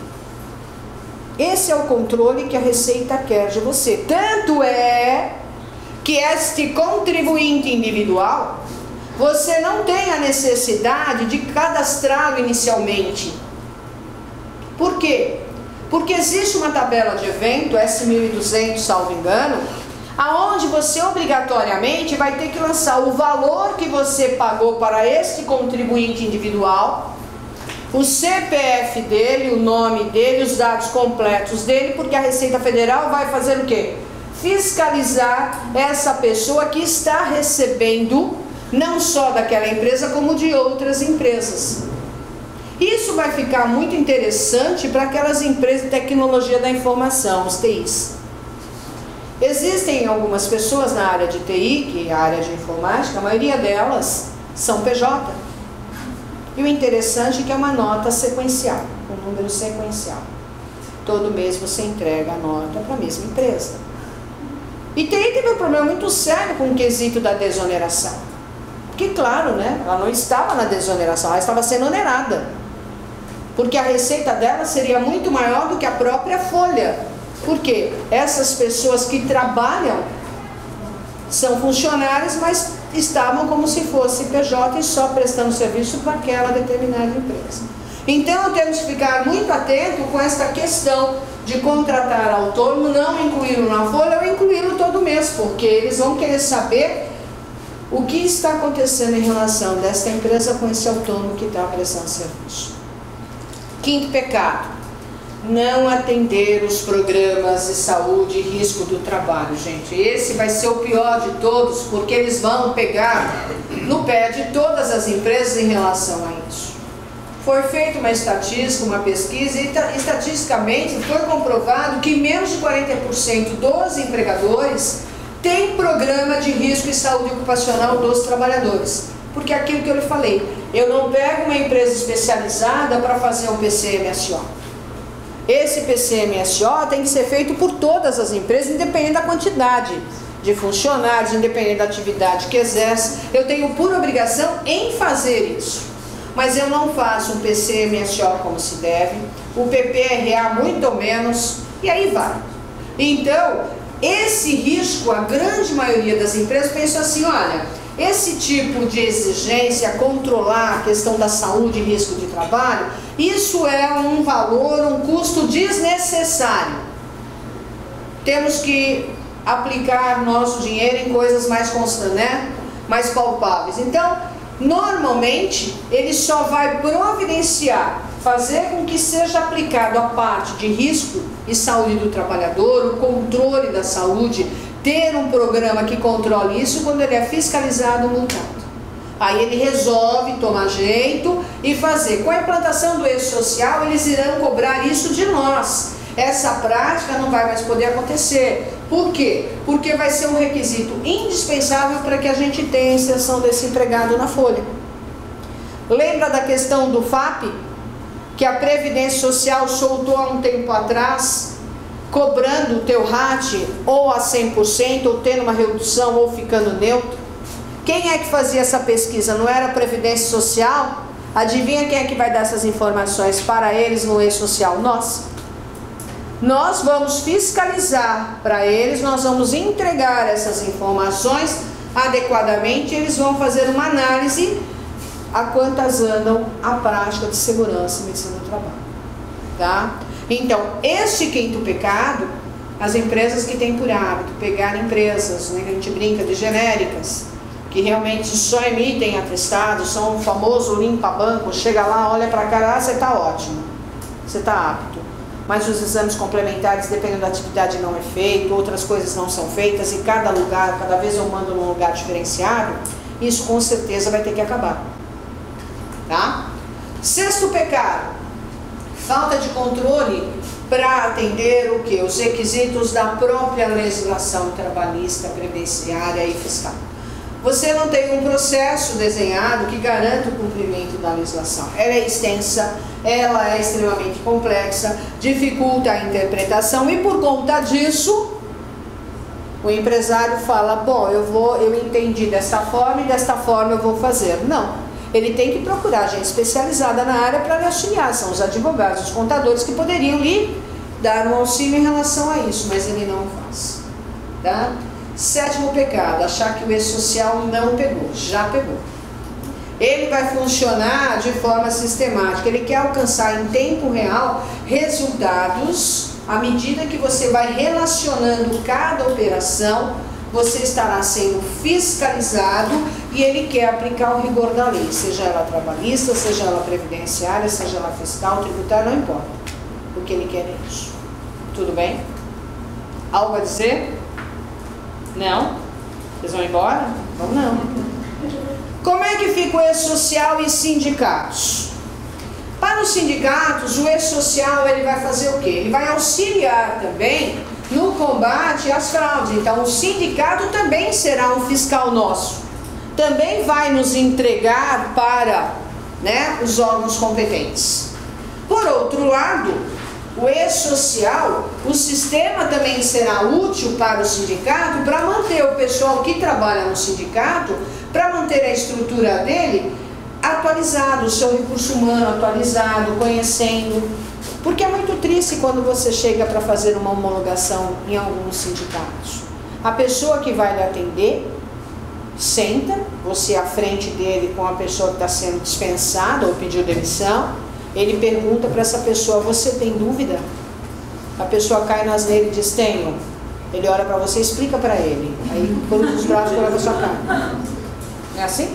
Esse é o controle que a Receita quer de você. Tanto é que este contribuinte individual, você não tem a necessidade de cadastrá-lo inicialmente. Por quê? Porque existe uma tabela de evento, S1200, salvo engano, aonde você obrigatoriamente vai ter que lançar o valor que você pagou para este contribuinte individual, o CPF dele, o nome dele, os dados completos dele, porque a Receita Federal vai fazer o quê? Fiscalizar essa pessoa que está recebendo, não só daquela empresa, como de outras empresas. Isso vai ficar muito interessante para aquelas empresas de tecnologia da informação, os TIs. Existem algumas pessoas na área de TI, que é a área de informática, a maioria delas são PJ. E o interessante é que é uma nota sequencial, um número sequencial. Todo mês você entrega a nota para a mesma empresa. E TI teve um problema muito sério com o quesito da desoneração. Porque, claro, né, ela não estava na desoneração, ela estava sendo onerada. Porque a receita dela seria muito maior do que a própria folha. Por quê? Essas pessoas que trabalham são funcionários, mas estavam como se fosse PJ e só prestando serviço para aquela determinada empresa. Então temos que ficar muito atento com esta questão de contratar autônomo, não incluí-lo na folha ou incluí-lo todo mês, porque eles vão querer saber o que está acontecendo em relação desta empresa com esse autônomo que está prestando serviço. Quinto pecado, não atender os programas de saúde e risco do trabalho, gente. Esse vai ser o pior de todos, porque eles vão pegar no pé de todas as empresas em relação a isso. Foi feita uma estatística, uma pesquisa, e estatisticamente foi comprovado que menos de 40% dos empregadores têm programa de risco e saúde ocupacional dos trabalhadores. Porque aquilo que eu lhe falei, eu não pego uma empresa especializada para fazer um PCMSO. Esse PCMSO tem que ser feito por todas as empresas, independente da quantidade de funcionários, independente da atividade que exerce. Eu tenho por obrigação em fazer isso. Mas eu não faço um PCMSO como se deve, o PPRA muito menos, e aí vai. Então, esse risco, a grande maioria das empresas pensa assim, olha, esse tipo de exigência, controlar a questão da saúde e risco de trabalho, isso é um valor, um custo desnecessário. Temos que aplicar nosso dinheiro em coisas mais constantes, né? Mais palpáveis. Então, normalmente, ele só vai providenciar, fazer com que seja aplicado a parte de risco e saúde do trabalhador, o controle da saúde, ter um programa que controle isso quando ele é fiscalizado ou multado. Aí ele resolve tomar jeito e fazer. Com a implantação do eixo social, eles irão cobrar isso de nós. Essa prática não vai mais poder acontecer. Por quê? Porque vai ser um requisito indispensável para que a gente tenha a inserção desse empregado na folha. Lembra da questão do FAP? Que a Previdência Social soltou há um tempo atrás, cobrando o teu RAT ou a 100%, ou tendo uma redução, ou ficando neutro. Quem é que fazia essa pesquisa? Não era a Previdência Social? Adivinha quem é que vai dar essas informações para eles no e-social? Nós. Nós vamos fiscalizar para eles, nós vamos entregar essas informações adequadamente, eles vão fazer uma análise a quantas andam a prática de segurança e medicina do trabalho, tá? Então, este quinto pecado, as empresas que têm por hábito pegar empresas, né, que a gente brinca de genéricas, que realmente só emitem atestados, são o famoso limpa-banco, chega lá, olha para cá, você está ótimo, você está apto. Mas os exames complementares, dependendo da atividade, não é feito, outras coisas não são feitas, e cada lugar, cada vez eu mando num lugar diferenciado, isso com certeza vai ter que acabar. Tá? Sexto pecado, falta de controle para atender o que? Os requisitos da própria legislação trabalhista, previdenciária e fiscal. Você não tem um processo desenhado que garanta o cumprimento da legislação. Ela é extensa, ela é extremamente complexa, dificulta a interpretação e por conta disso, o empresário fala, bom, eu entendi desta forma e desta forma eu vou fazer. Não, ele tem que procurar gente especializada na área para lhe auxiliar, são os advogados, os contadores que poderiam lhe dar um auxílio em relação a isso, mas ele não faz, tá? Sétimo pecado, achar que o e-social não pegou, já pegou. Ele vai funcionar de forma sistemática, ele quer alcançar em tempo real resultados à medida que você vai relacionando cada operação, você estará sendo fiscalizado e ele quer aplicar o rigor da lei, seja ela trabalhista, seja ela previdenciária, seja ela fiscal, tributária, não importa. O que ele quer é isso. Tudo bem? Algo a dizer? Não? Vocês vão embora? Vão não. Como é que fica o e-social e sindicatos? Para os sindicatos, o e-social ele vai fazer o quê? Ele vai auxiliar também no combate às fraudes. Então o sindicato também será um fiscal nosso. Também vai nos entregar para, né, os órgãos competentes. Por outro lado, o e-social, o sistema também será útil para o sindicato para manter o pessoal que trabalha no sindicato, para manter a estrutura dele atualizado, o seu recurso humano atualizado, conhecendo. Porque é muito triste quando você chega para fazer uma homologação em alguns sindicatos. A pessoa que vai lhe atender, senta, você à frente dele com a pessoa que está sendo dispensada ou pediu demissão, ele pergunta para essa pessoa, você tem dúvida? A pessoa cai nas nele e diz, tenho. Ele olha para você e explica para ele. Aí cruza os braços e olha para sua cara. É assim?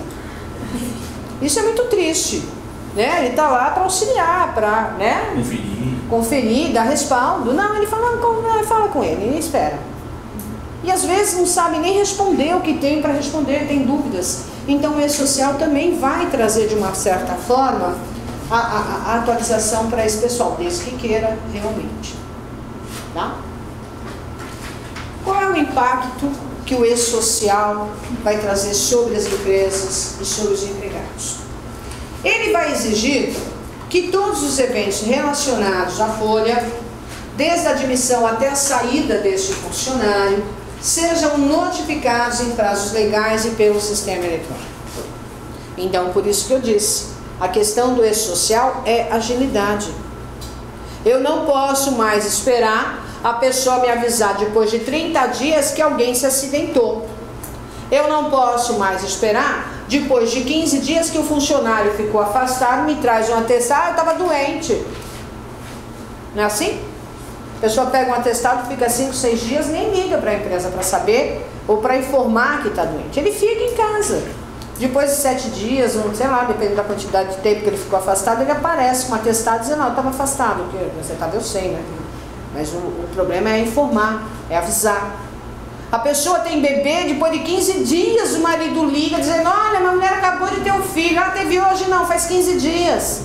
Isso é muito triste, né? Ele está lá para auxiliar, para, né? Conferir, dar respaldo. Não, ele fala com ele, ele espera. E às vezes não sabe nem responder o que tem para responder, tem dúvidas. Então o e-social também vai trazer de uma certa forma a atualização para esse pessoal, desde que queira realmente. Tá? Qual é o impacto que o e-social vai trazer sobre as empresas e sobre os empregados? Ele vai exigir que todos os eventos relacionados à folha, desde a admissão até a saída deste funcionário, sejam notificados em prazos legais e pelo sistema eletrônico. Então, por isso que eu disse, a questão do e-social é agilidade. Eu não posso mais esperar a pessoa me avisar depois de 30 dias que alguém se acidentou. Eu não posso mais esperar depois de 15 dias que o funcionário ficou afastado, me traz um atestado, eu estava doente. Não é assim? A pessoa pega um atestado, fica 5, 6 dias, nem liga para a empresa para saber ou para informar que está doente. Ele fica em casa. Depois de 7 dias, sei lá, dependendo da quantidade de tempo que ele ficou afastado, ele aparece com um atestado dizendo, não, eu estava afastado. Porque você estava, eu sei, né? Mas o problema é informar, é avisar. A pessoa tem bebê, depois de 15 dias o marido liga dizendo, olha, minha mulher acabou de ter um filho, ela teve hoje não, faz 15 dias.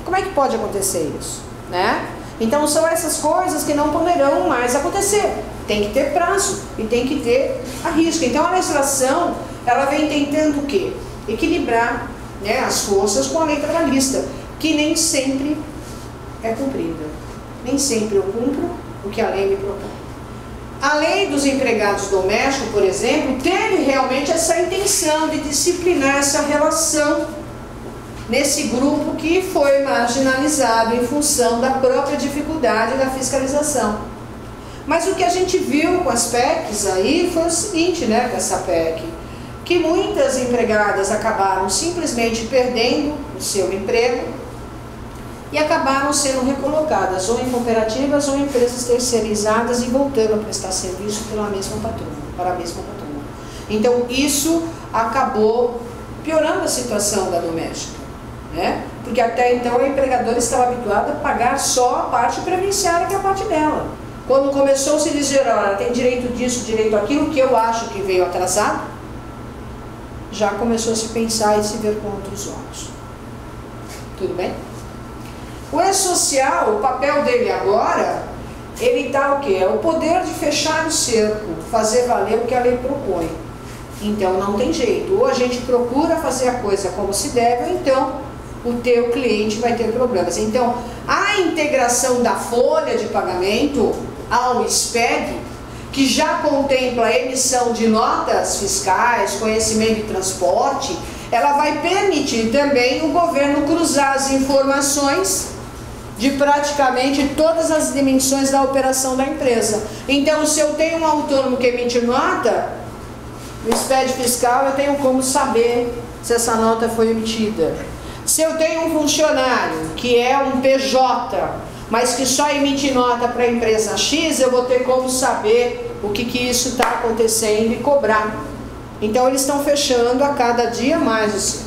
Como é que pode acontecer isso? Né? Então são essas coisas que não poderão mais acontecer. Tem que ter prazo e tem que ter a risca. Então a legislação, ela vem tentando o quê? Equilibrar, né, as forças com a lei trabalhista, que nem sempre é cumprida. Nem sempre eu cumpro o que a lei me propõe. A lei dos empregados domésticos, por exemplo, teve realmente essa intenção de disciplinar essa relação nesse grupo que foi marginalizado em função da própria dificuldade da fiscalização. Mas o que a gente viu com as PECs aí foi o seguinte, né, com essa PEC, que muitas empregadas acabaram simplesmente perdendo o seu emprego e acabaram sendo recolocadas ou em cooperativas ou em empresas terceirizadas e voltando a prestar serviço pela mesma patroa, para a mesma patroa. Então isso acabou piorando a situação da doméstica, né? Porque até então a empregadora estava habituada a pagar só a parte previdenciária, que é a parte dela. Quando começou a se dizer, olha, tem direito disso, direito aquilo, que eu acho que veio atrasado, já começou a se pensar e se ver com outros olhos. Tudo bem? O E-Social, o papel dele agora, ele dá o quê? É o poder de fechar o cerco, fazer valer o que a lei propõe. Então não tem jeito, ou a gente procura fazer a coisa como se deve, ou então o teu cliente vai ter problemas. Então a integração da folha de pagamento ao SPED, que já contempla a emissão de notas fiscais, conhecimento de transporte, ela vai permitir também o governo cruzar as informações de praticamente todas as dimensões da operação da empresa. Então, se eu tenho um autônomo que emite nota, no SPED fiscal eu tenho como saber se essa nota foi emitida. Se eu tenho um funcionário que é um PJ, mas que só emite nota para a empresa X, eu vou ter como saber o que isso está acontecendo e cobrar. Então eles estão fechando a cada dia mais assim.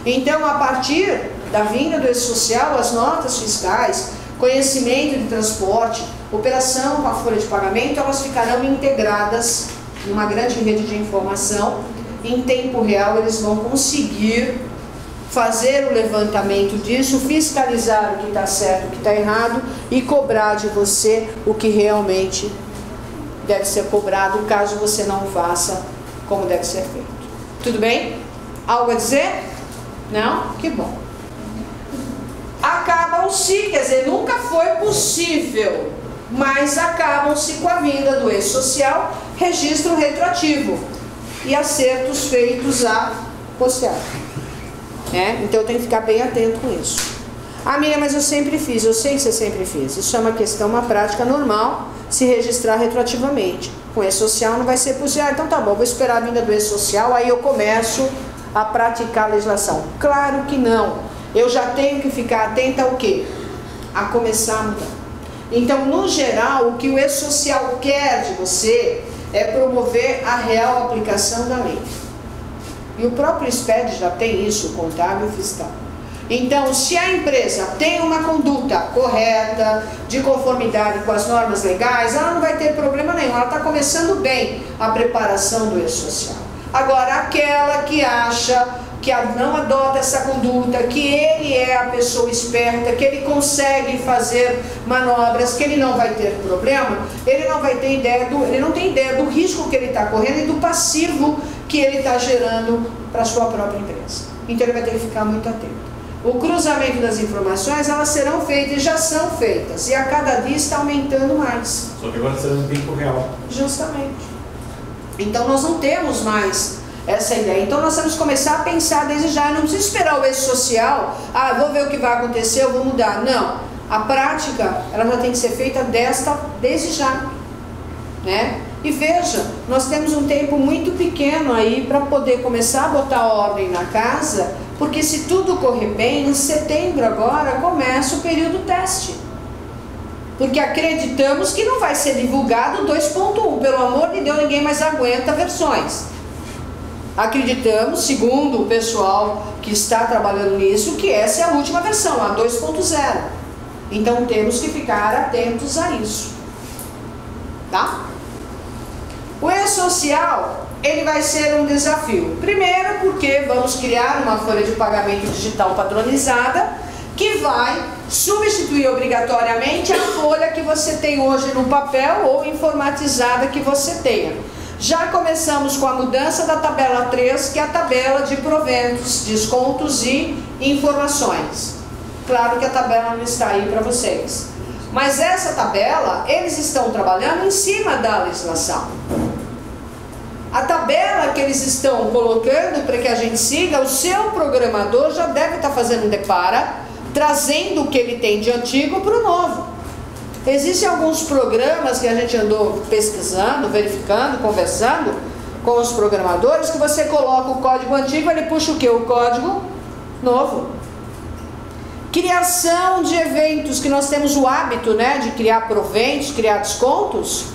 Então, a partir da vinda do E-Social, as notas fiscais, conhecimento de transporte, operação com a folha de pagamento, elas ficarão integradas numa grande rede de informação. Em tempo real eles vão conseguir fazer o levantamento disso, fiscalizar o que está certo, o que está errado e cobrar de você o que realmente deve ser cobrado, caso você não faça como deve ser feito. Tudo bem? Algo a dizer? Não? Que bom. Acabam-se, quer dizer, nunca foi possível, mas acabam-se com a vinda do E-Social, registro retroativo e acertos feitos a posteriori. Então tem que ficar bem atento com isso. Ah, Miriam, mas eu sempre fiz. Eu sei que você sempre fez. Isso é uma questão, uma prática normal, se registrar retroativamente. Com E-Social não vai ser possível. Ah, então tá bom, vou esperar a vinda do E-Social, aí eu começo a praticar a legislação. Claro que não. Eu já tenho que ficar atenta ao quê? A começar a mudar. Então, no geral, o que o E-Social quer de você é promover a real aplicação da lei. E o próprio SPED já tem isso, contábil e fiscal. Então, se a empresa tem uma conduta correta, de conformidade com as normas legais, ela não vai ter problema nenhum. Ela está começando bem a preparação do E-Social. Agora, aquela que acha que não adota essa conduta, que ele é a pessoa esperta, que ele consegue fazer manobras, que ele não vai ter problema, ele não vai ter ideia ele não tem ideia do risco que ele está correndo e do passivo que ele está gerando para a sua própria empresa. Então ele vai ter que ficar muito atento. O cruzamento das informações, elas serão feitas e já são feitas, e a cada dia está aumentando mais.
Só que agora será no tempo real.
Justamente. Então nós não temos mais essa ideia. Então nós temos que começar a pensar desde já. Eu não preciso esperar o E-Social, vou ver o que vai acontecer, eu vou mudar. Não. A prática, ela já tem que ser feita desde já. Né? E veja, nós temos um tempo muito pequeno aí para poder começar a botar ordem na casa, porque se tudo correr bem, em setembro agora começa o período teste. Porque acreditamos que não vai ser divulgado 2.1. Pelo amor de Deus, ninguém mais aguenta versões. Acreditamos, segundo o pessoal que está trabalhando nisso, que essa é a última versão, a 2.0. Então temos que ficar atentos a isso. Tá? O E-Social, ele vai ser um desafio. Primeiro porque vamos criar uma folha de pagamento digital padronizada que vai substituir obrigatoriamente a folha que você tem hoje no papel ou informatizada que você tenha. Já começamos com a mudança da tabela 3, que é a tabela de proventos, descontos e informações. Claro que a tabela não está aí para vocês. Mas essa tabela, eles estão trabalhando em cima da legislação. a tabela que eles estão colocando para que a gente siga, o seu programador já deve estar fazendo um depara, trazendo o que ele tem de antigo para o novo. Existem alguns programas que a gente andou pesquisando, verificando, conversando com os programadores, que você coloca o código antigo, ele puxa o quê? O código novo. Criação de eventos, que nós temos o hábito, né, de criar proventos, criar descontos.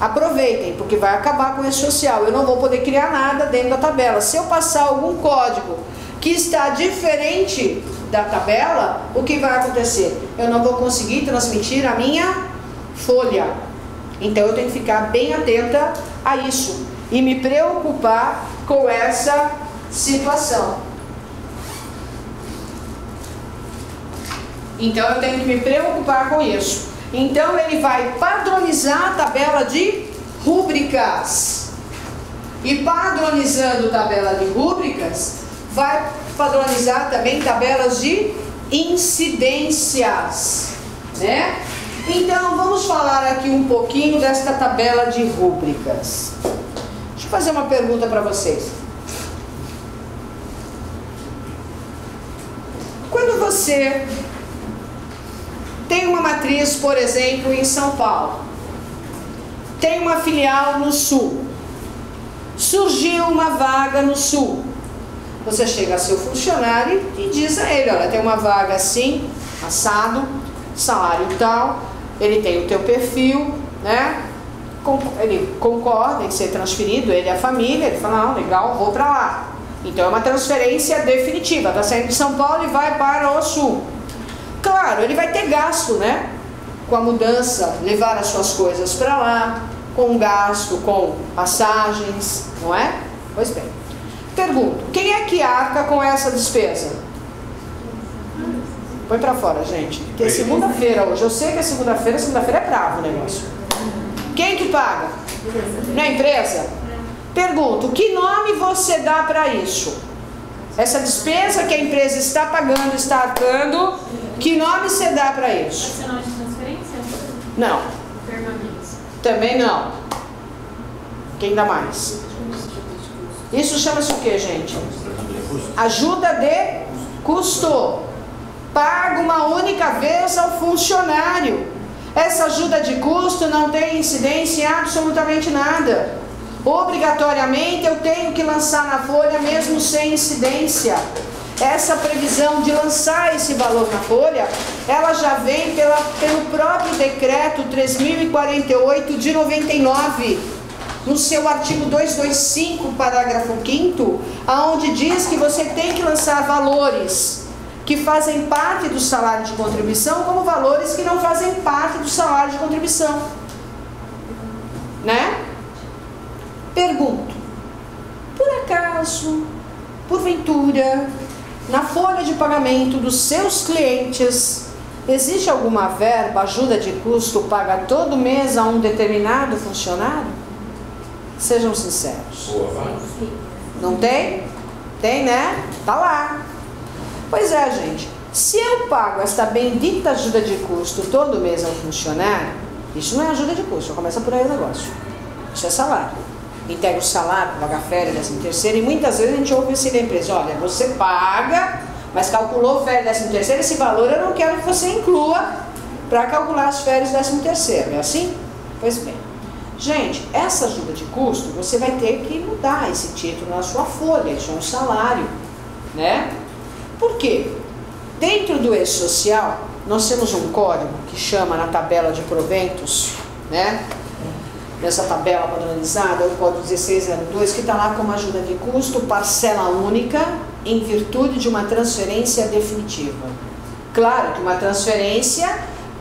Aproveitem, porque vai acabar com o E-Social. Eu não vou poder criar nada dentro da tabela. Se eu passar algum código que está diferente da tabela, o que vai acontecer? Eu não vou conseguir transmitir a minha folha. Então eu tenho que ficar bem atenta a isso e me preocupar com essa situação. Então eu tenho que me preocupar com isso. Então ele vai padronizar a tabela de rúbricas. E padronizando tabela de rúbricas, vai padronizar também tabelas de incidências, né? Então vamos falar aqui um pouquinho desta tabela de rúbricas. Deixa eu fazer uma pergunta para vocês. Quando você tem uma matriz, por exemplo, em São Paulo, tem uma filial no Sul, surgiu uma vaga no Sul, você chega a seu funcionário e diz a ele, olha, tem uma vaga assim, assado, salário tal, ele tem o teu perfil, né? Ele concorda em ser transferido, ele e a família, ele fala, não, legal, vou para lá. Então é uma transferência definitiva, está saindo de São Paulo e vai para o Sul. Claro, ele vai ter gasto, né? Com a mudança, levar as suas coisas para lá, com gasto, com passagens, não é? Pois bem. Pergunto, quem é que arca com essa despesa? Põe para fora, gente. Porque é segunda-feira hoje. Eu sei que é segunda-feira é bravo o negócio. Quem que paga? Na empresa? Pergunto, que nome você dá para isso? Essa despesa que a empresa está pagando, está arcando, que nome você dá para isso?
Adicional de transferência?
Não.
Permanência?
Também não. Quem dá mais? Isso chama-se o que, gente? Ajuda de custo. Paga uma única vez ao funcionário. Essa ajuda de custo não tem incidência em absolutamente nada. Obrigatoriamente eu tenho que lançar na folha mesmo sem incidência. Essa previsão de lançar esse valor na folha, ela já vem pelo próprio decreto 3048 de 99, no seu artigo 225, parágrafo 5º, aonde diz que você tem que lançar valores que fazem parte do salário de contribuição como valores que não fazem parte do salário de contribuição, né? Pergunto, por acaso, porventura, na folha de pagamento dos seus clientes, existe alguma verba, ajuda de custo, paga todo mês a um determinado funcionário? Sejam sinceros. Não tem? Tem, né? Tá lá. Pois é, gente. Se eu pago esta bendita ajuda de custo todo mês a um funcionário, isso não é ajuda de custo, começa por aí o negócio. Isso é salário. Integra o salário, paga férias, 13º, e muitas vezes a gente ouve assim da empresa, olha, você paga, mas calculou férias, 13º, esse valor eu não quero que você inclua para calcular as férias, 13º, é assim? Pois bem. Gente, essa ajuda de custo, você vai ter que mudar esse título na sua folha, isso é um salário, né? Por quê? Dentro do E-Social, nós temos um código que chama na tabela de proventos, né? Nessa tabela padronizada, o código 1602, que está lá como ajuda de custo, parcela única, em virtude de uma transferência definitiva. Claro que uma transferência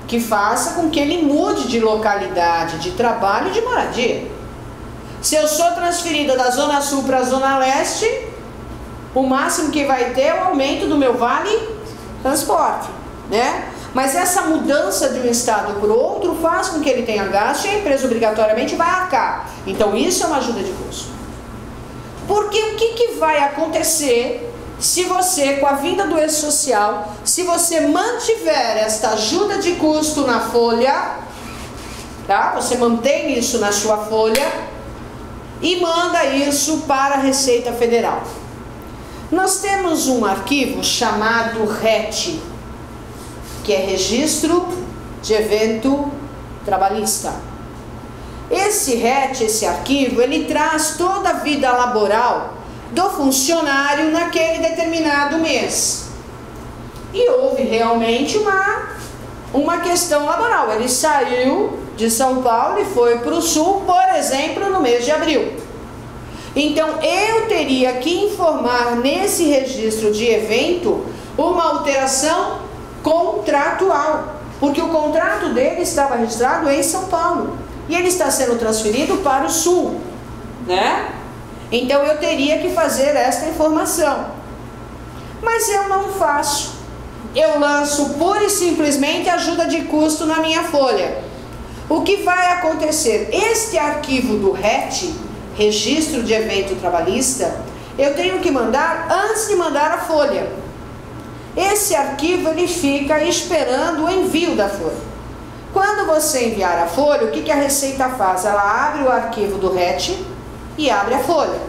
que faça com que ele mude de localidade, de trabalho e de moradia. Se eu sou transferida da Zona Sul para a Zona Leste, o máximo que vai ter é o aumento do meu vale transporte, né? Mas essa mudança de um estado para o outro faz com que ele tenha gasto e a empresa obrigatoriamente vai arcar. Então isso é uma ajuda de custo. Porque o que vai acontecer se você, com a vinda do E-Social, se você mantiver esta ajuda de custo na folha, tá? Você mantém isso na sua folha, e manda isso para a Receita Federal. Nós temos um arquivo chamado RET, que é Registro de Evento Trabalhista. Esse RET, esse arquivo, ele traz toda a vida laboral do funcionário naquele determinado mês. E houve realmente uma questão laboral. Ele saiu de São Paulo e foi para o Sul, por exemplo, no mês de abril. Então, eu teria que informar nesse registro de evento uma alteração contratual, porque o contrato dele estava registrado em São Paulo e ele está sendo transferido para o Sul, né? Então, eu teria que fazer esta informação. Mas eu não faço. Eu lanço pura e simplesmente ajuda de custo na minha folha. O que vai acontecer? Este arquivo do RET, Registro de Evento Trabalhista, eu tenho que mandar antes de mandar a folha. Esse arquivo ele fica esperando o envio da folha. Quando você enviar a folha, o que a Receita faz? Ela abre o arquivo do RET e abre a folha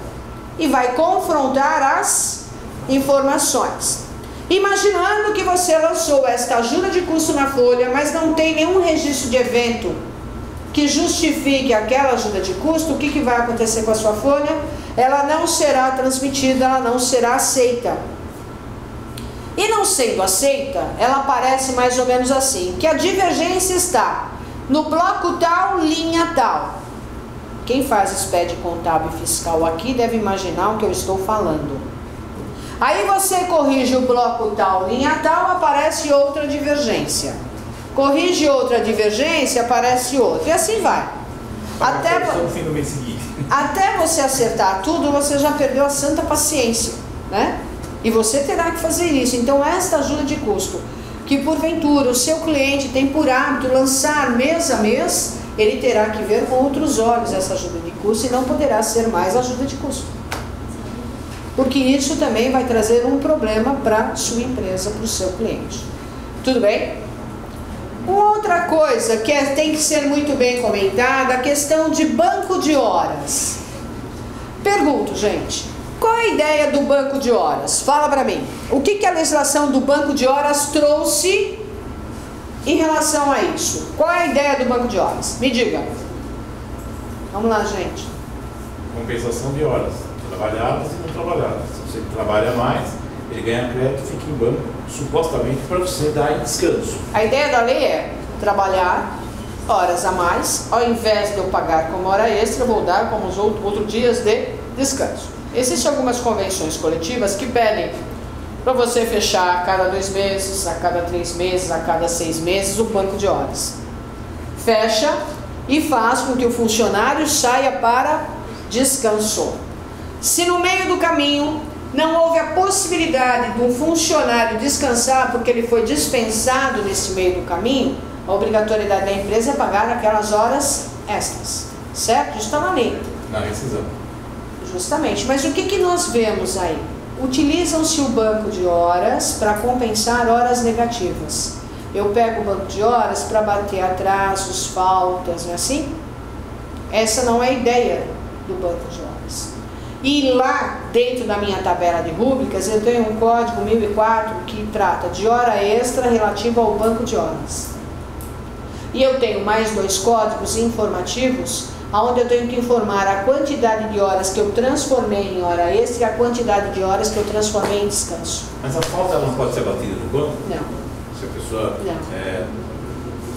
e vai confrontar as informações. Imaginando que você lançou esta ajuda de custo na folha, mas não tem nenhum registro de evento que justifique aquela ajuda de custo, o que vai acontecer com a sua folha? Ela não será transmitida, ela não será aceita. E não sendo aceita, ela aparece mais ou menos assim, que a divergência está no bloco tal, linha tal. Quem faz SPED contábil e fiscal aqui deve imaginar o que eu estou falando. Aí você corrige o bloco tal, linha tal, aparece outra divergência. Corrige outra divergência, aparece outra. E assim vai. Até você acertar tudo, você já perdeu a santa paciência, né? E você terá que fazer isso. Então, esta ajuda de custo, que porventura o seu cliente tem por hábito lançar mês a mês, ele terá que ver com outros olhos essa ajuda de custo e não poderá ser mais ajuda de custo. Porque isso também vai trazer um problema para a sua empresa, para o seu cliente. Tudo bem? Outra coisa que tem que ser muito bem comentada, a questão de banco de horas. Pergunto, gente, qual é a ideia do banco de horas? Fala para mim. O que a legislação do banco de horas trouxe em relação a isso? Qual é a ideia do banco de horas? Me diga. Vamos lá, gente.
Compensação de horas trabalhadas e não trabalhadas. Se você trabalha mais, ele ganha crédito e fica em banco, supostamente para você dar descanso.
A ideia da lei é trabalhar horas a mais, ao invés de eu pagar como hora extra, eu vou dar como os outros dias de descanso. Existem algumas convenções coletivas que pedem para você fechar a cada 2 meses, a cada 3 meses, a cada 6 meses o banco de horas. Fecha e faz com que o funcionário saia para descanso. Se no meio do caminho não houve a possibilidade de um funcionário descansar porque ele foi dispensado nesse meio do caminho, a obrigatoriedade da empresa é pagar aquelas horas extras, certo? Isso está na lei.
Na rescisão.
Justamente, mas o que nós vemos aí? Utilizam-se o banco de horas para compensar horas negativas. Eu pego o banco de horas para bater atrasos, faltas, não é assim? Essa não é a ideia do banco de horas. E lá, dentro da minha tabela de rúbricas, eu tenho um código 1004 que trata de hora extra relativa ao banco de horas. E eu tenho mais 2 códigos informativos, onde eu tenho que informar a quantidade de horas que eu transformei em hora extra e a quantidade de horas que eu transformei em descanso.
Mas a falta não pode ser batida no banco?
Não.
Se a pessoa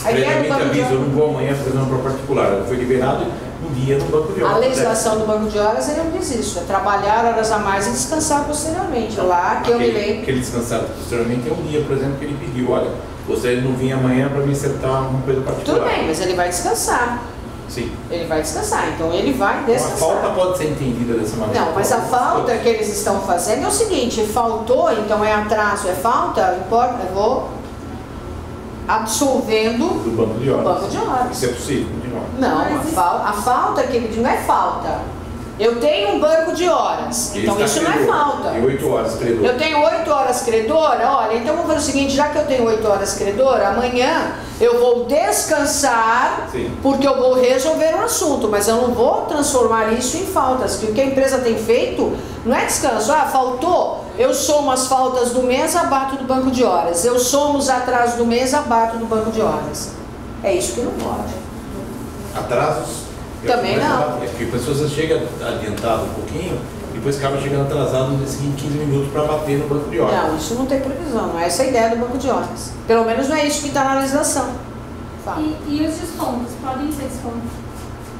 previamente
avisa, eu não vou amanhã fazer uma prova particular, foi liberado um dia no banco de horas.
A legislação do banco de horas ele não diz isso, é trabalhar horas a mais e descansar posteriormente. Lá que eu me lembro.
Aquele descansado posteriormente é um dia, por exemplo, que ele pediu, olha, você não vinha amanhã para me acertar uma coisa particular.
Tudo bem, mas ele vai descansar.
Sim.
Ele vai descansar, então ele vai descansar.
A falta pode ser entendida dessa maneira.
Não, mas a falta que eles estão fazendo é o seguinte, faltou, então é atraso, é falta, importa, eu vou absolvendo
do banco de horas.
O banco de horas.
Isso é possível, continuar.
Não, a falta que ele diz não é falta. Eu tenho um banco de horas, então isso não é falta.
E 8 horas credor.
Eu tenho 8 horas credora, olha, então vamos fazer o seguinte, já que eu tenho 8 horas credora, amanhã eu vou descansar, porque eu vou resolver um assunto, mas eu não vou transformar isso em faltas, porque o que a empresa tem feito não é descanso. Ah, faltou, eu somo as faltas do mês, abato do banco de horas. Eu somo os atrasos do mês, abato do banco de horas. É isso que não pode.
Atrasos?
Também não.
É porque a pessoa chega adiantado um pouquinho, depois acaba chegando atrasado no dia seguinte 15 minutos para bater no banco de horas.
Não, isso não tem previsão, não é essa a ideia do banco de horas. Pelo menos não é isso que está na legislação.
E os descontos? Podem ser descontos?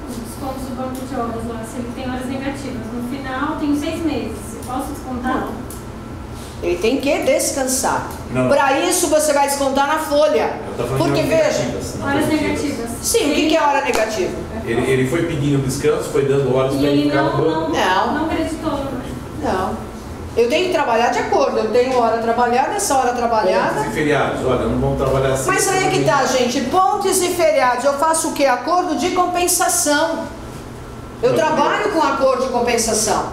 Os descontos do banco de horas lá, se ele tem horas negativas. No final, tenho 6 meses. Eu posso descontar?
Não. Ele tem que descansar.
Não.
Para isso você vai descontar na folha. Porque veja.
Horas negativas.
Sim, o que é hora negativa?
Ele foi pedindo descanso, foi dando horas
E
para ele
ele
ficar no banco.
não acreditou.
Não. Eu tenho que trabalhar de acordo. Eu tenho hora trabalhada, essa hora trabalhada.
Pontos e feriados, olha, não vamos trabalhar assim.
Mas aí é que tá, gente. Pontos e feriados. Eu faço o quê? Acordo de compensação. Eu trabalho com acordo de compensação.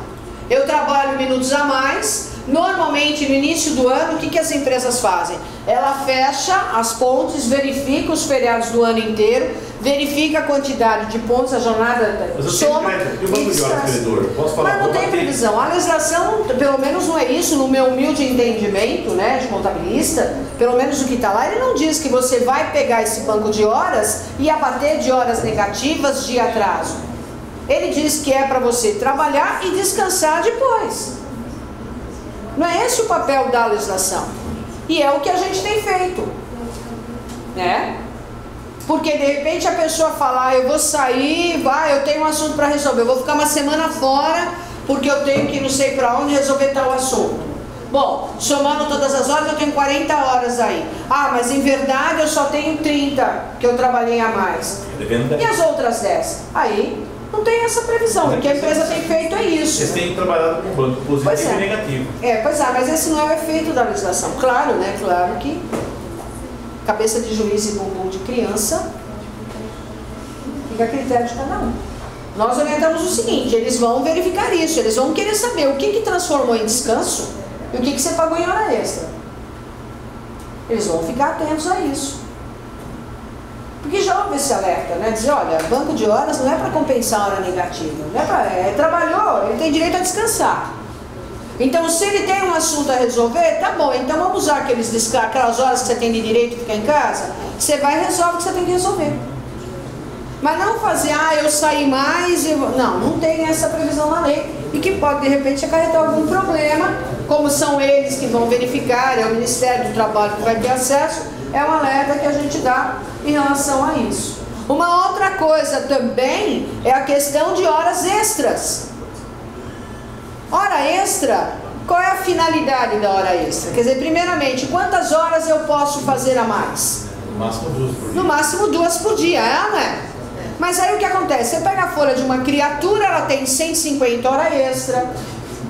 Eu trabalho minutos a mais. Normalmente, no início do ano, o que as empresas fazem? Ela fecha as pontes, verifica os feriados do ano inteiro, verifica a quantidade de pontos, a jornada soma e descansa. Mas não tem previsão. A legislação, pelo menos não é isso, no meu humilde entendimento, né, de contabilista, pelo menos o que está lá, ele não diz que você vai pegar esse banco de horas e abater de horas negativas de atraso. Ele diz que é para você trabalhar e descansar depois. Não é esse o papel da legislação. E é o que a gente tem feito, né? Porque de repente a pessoa fala, eu vou sair, eu tenho um assunto para resolver, eu vou ficar uma semana fora porque eu tenho que ir não sei para onde resolver tal assunto. Bom, somando todas as horas eu tenho 40 horas aí. Ah, mas em verdade eu só tenho 30 que eu trabalhei a mais. E as outras 10? Aí não tem essa previsão, o que a empresa tem feito é isso.
Vocês têm trabalhado com banco positivo e negativo.
Pois é, mas esse não é o efeito da legislação. Claro, né? Claro que cabeça de juiz e bumbum de criança fica a critério de cada um. Nós orientamos o seguinte, eles vão verificar isso, eles vão querer saber o que transformou em descanso e o que você pagou em hora extra. Eles vão ficar atentos a isso. Porque já houve esse alerta, né? Dizer, olha, banco de horas não é para compensar a hora negativa. Não é trabalhou, ele tem direito a descansar. Então, se ele tem um assunto a resolver, tá bom, então vamos usar aquelas horas que você tem de direito de ficar em casa, você vai e resolve o que você tem que resolver. Mas não fazer, eu saí mais e... Não tem essa previsão na lei. E que pode, de repente, acarretar algum problema, como são eles que vão verificar, é o Ministério do Trabalho que vai ter acesso, é um alerta que a gente dá em relação a isso. Uma outra coisa também é a questão de horas extras. Hora extra, qual é a finalidade da hora extra? Quer dizer, primeiramente, quantas horas eu posso fazer a mais?
No máximo 2 por dia.
No máximo 2 por dia, não é? Mas aí o que acontece? Você pega a folha de uma criatura, ela tem 150 horas extra,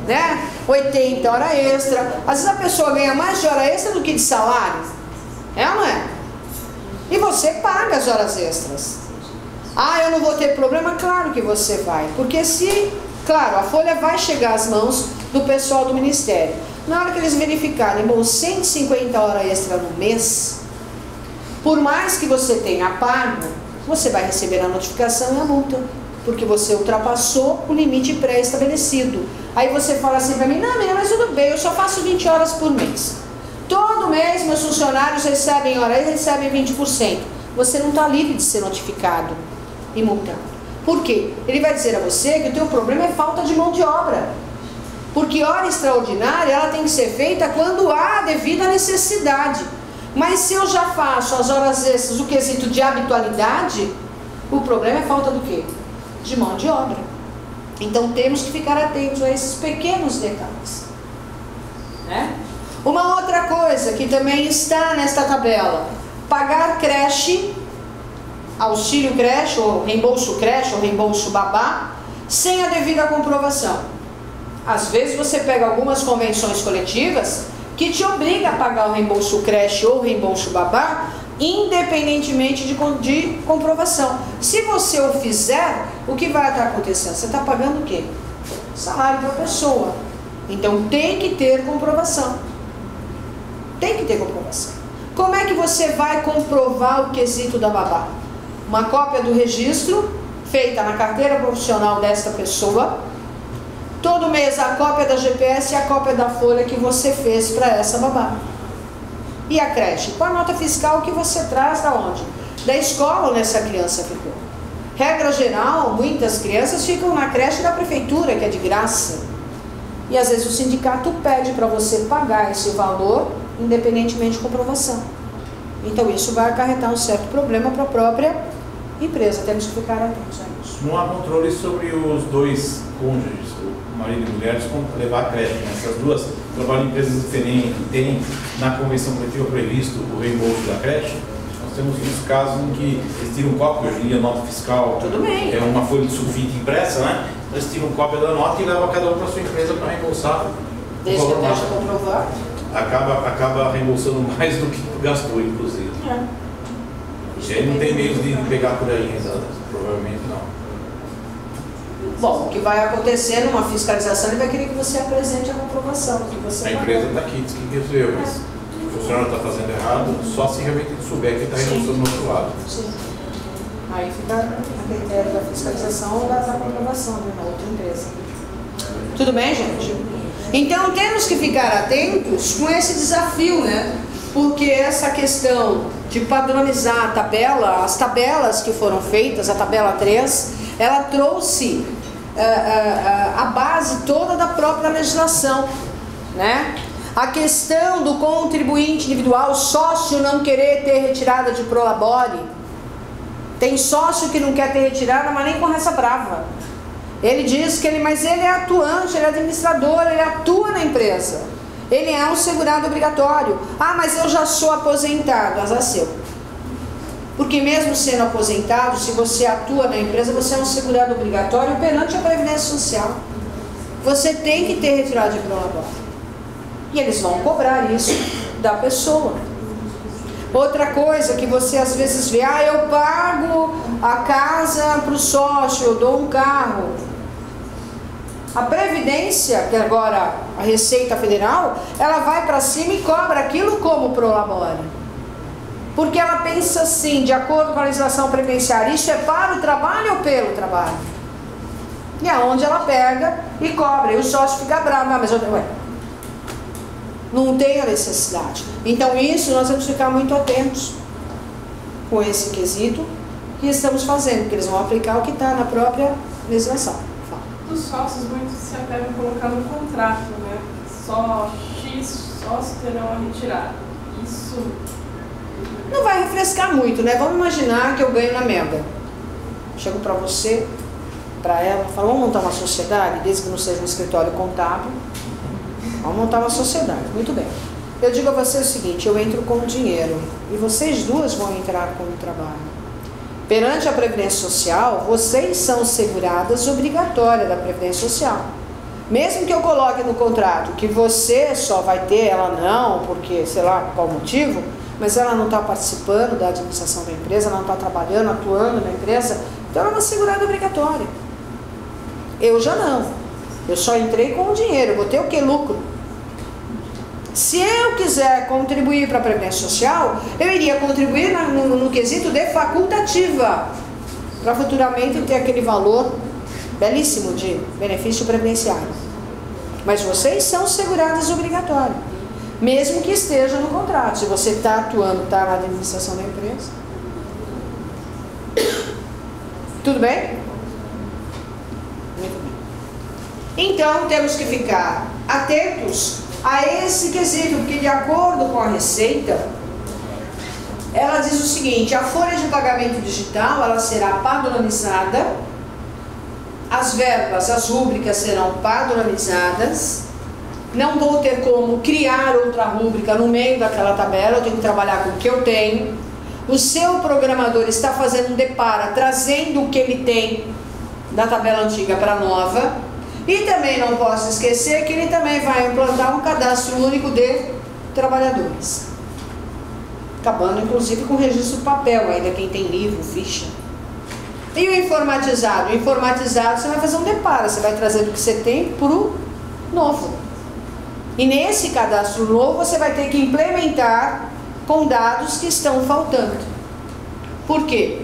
né? 80 horas extra. Às vezes a pessoa ganha mais de hora extra do que de salário. É ou não é? E você paga as horas extras. Eu não vou ter problema? Claro que você vai. Porque claro, a folha vai chegar às mãos do pessoal do Ministério. Na hora que eles verificarem, 150 horas extra no mês, por mais que você tenha pago, você vai receber a notificação e a multa. Porque você ultrapassou o limite pré-estabelecido. Aí você fala assim para mim, não, menina, mas tudo bem, eu só faço 20 horas por mês. Todo mês meus funcionários recebem hora e recebem 20%. Você não está livre de ser notificado e multado. Por quê? Ele vai dizer a você que o teu problema é falta de mão de obra. Porque hora extraordinária ela tem que ser feita quando há devida necessidade. Mas se eu já faço as horas extras, o quesito de habitualidade, o problema é falta do quê? De mão de obra. Então temos que ficar atentos a esses pequenos detalhes, né? Uma outra coisa que também está nesta tabela, pagar creche, auxílio creche, ou reembolso babá, sem a devida comprovação. Às vezes você pega algumas convenções coletivas que te obriga a pagar o reembolso creche ou reembolso babá, independentemente de comprovação. Se você o fizer, o que vai estar acontecendo? Você está pagando o quê? salário para a pessoa. Então tem que ter comprovação. Tem que ter comprovação. Como é que você vai comprovar o quesito da babá? Uma cópia do registro feita na carteira profissional desta pessoa. Todo mês a cópia da GPS e a cópia da folha que você fez para essa babá. E a creche? Com a nota fiscal que você traz da onde? Da escola onde essa criança ficou. Regra geral, muitas crianças ficam na creche da prefeitura, que é de graça. E às vezes o sindicato pede para você pagar esse valor, independentemente de comprovação. Então isso vai acarretar um certo problema para a própria empresa. Temos que ficar atentos a isso.
Não há controle sobre os dois cônjuges, o marido e mulher, como levar a creche. Né? Essas duas trabalham em empresas diferentes, tem na convenção coletiva previsto o reembolso da creche. Nós temos visto casos em que eles tiram cópia, hoje em dia nota fiscal,
tudo bem,
é uma folha de sulfite impressa, né? Eles tiram cópia da nota e levam cada um para a sua empresa para reembolsar.
Desde que esteja comprovado.
Acaba reembolsando mais do que gastou, inclusive. E aí não tem meio de pegar por aí, provavelmente não.
Bom, o que vai acontecer numa fiscalização, ele vai querer que você apresente a comprovação que você
a empresa está aqui, diz que isso eu, mas o funcionário está fazendo errado, só se realmente ele souber que está reembolsando do outro lado.
Sim. Aí fica a critério da fiscalização ou da comprovação de uma outra empresa. Tudo bem, gente? Então temos que ficar atentos com esse desafio, né? Porque essa questão de padronizar a tabela, as tabelas que foram feitas, a tabela 3, ela trouxe a base toda da própria legislação, né? A questão do contribuinte individual, o sócio não querer ter retirada de prolabore. Tem sócio que não quer ter retirada, mas nem com essa brava. Ele diz que mas ele é atuante, ele é administrador, ele atua na empresa. Ele é um segurado obrigatório. Ah, mas eu já sou aposentado. Azar seu. Porque mesmo sendo aposentado, se você atua na empresa, você é um segurado obrigatório perante a Previdência Social. Você tem que ter retirada de prolabore. E eles vão cobrar isso da pessoa. Outra coisa que você às vezes vê, eu pago a casa para o sócio, eu dou um carro. A Previdência, que agora a Receita Federal, ela vai para cima e cobra aquilo como prolabore. Porque ela pensa assim, de acordo com a legislação previdenciária, isso é para o trabalho ou pelo trabalho? E é onde ela pega e cobra, e o sócio fica bravo, mas não tem a necessidade. Então isso nós temos que ficar muito atentos com esse quesito que estamos fazendo, porque eles vão aplicar o que está na própria legislação.
Os sócios muitos se devem colocar no contrato, né? Só X sócios terão a retirada. Isso
não vai refrescar muito, né? Vamos imaginar que eu ganho na Mega. Chego para você, para ela, falo, vamos montar uma sociedade, desde que não seja um escritório contábil. Vamos montar uma sociedade, muito bem. Eu digo a você o seguinte, eu entro com o dinheiro e vocês duas vão entrar com o trabalho. Perante a Previdência Social, vocês são seguradas obrigatórias da Previdência Social. Mesmo que eu coloque no contrato que você só vai ter, ela não, porque sei lá qual motivo, mas ela não está participando da administração da empresa, ela não está trabalhando, atuando na empresa, então ela é uma segurada obrigatória. Eu já não. Eu só entrei com o dinheiro, eu vou ter o que? Lucro. Se eu quiser contribuir para a Previdência Social, eu iria contribuir no quesito de facultativa, para futuramente ter aquele valor belíssimo de benefício previdenciário. Mas vocês são seguradas obrigatórias, mesmo que esteja no contrato. Se você está atuando, está na administração da empresa. Tudo bem? Muito bem. Então, temos que ficar atentos a esse quesito, porque de acordo com a Receita, ela diz o seguinte, a folha de pagamento digital, ela será padronizada, as verbas, as rúbricas serão padronizadas, não vou ter como criar outra rúbrica no meio daquela tabela, eu tenho que trabalhar com o que eu tenho, o seu programador está fazendo um depara, trazendo o que ele tem da tabela antiga para a nova. E também não posso esquecer que ele também vai implantar um cadastro único de trabalhadores. Acabando inclusive com o registro papel, ainda quem tem livro, ficha. E o informatizado? O informatizado você vai fazer um deparo, você vai trazer do que você tem para o novo. E nesse cadastro novo você vai ter que implementar com dados que estão faltando. Por quê?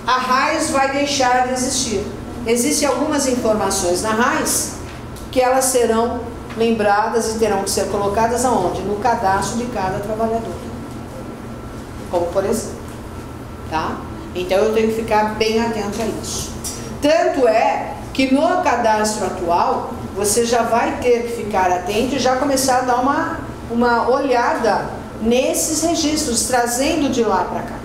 A RAIS vai deixar de existir. Existem algumas informações na RAIS que elas serão lembradas e terão que ser colocadas aonde? No cadastro de cada trabalhador. Como por exemplo. Tá? Então eu tenho que ficar bem atento a isso. Tanto é que no cadastro atual, você já vai ter que ficar atento e já começar a dar uma olhada nesses registros, trazendo de lá para cá,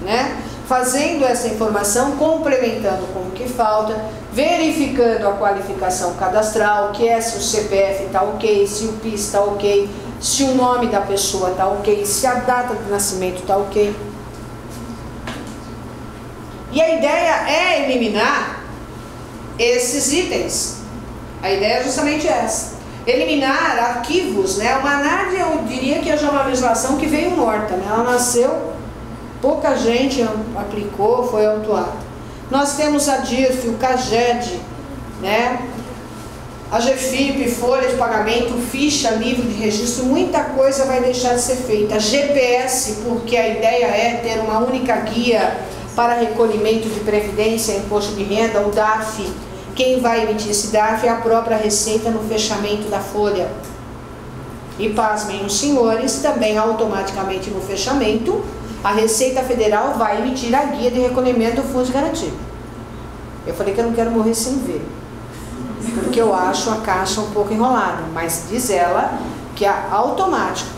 né? Fazendo essa informação, complementando com o que falta, verificando a qualificação cadastral, que é se o CPF está ok, se o PIS está ok, se o nome da pessoa está ok, se a data de nascimento está ok. E a ideia é eliminar esses itens. A ideia é justamente essa. Eliminar arquivos, né? Uma ANAD, eu diria que é já uma legislação que veio morta, né? Ela nasceu, pouca gente aplicou, foi autuada. Nós temos a DIRF, o CAGED, né? A GFIP, folha de pagamento, ficha, livro de registro, muita coisa vai deixar de ser feita. GPS, porque a ideia é ter uma única guia para recolhimento de previdência, imposto de renda, o DARF. Quem vai emitir esse DARF é a própria Receita no fechamento da folha. E pasmem os senhores, também automaticamente no fechamento, a Receita Federal vai emitir a guia de recolhimento do Fundo de Garantia. Eu falei que eu não quero morrer sem ver, porque eu acho a Caixa um pouco enrolada, mas diz ela que a automático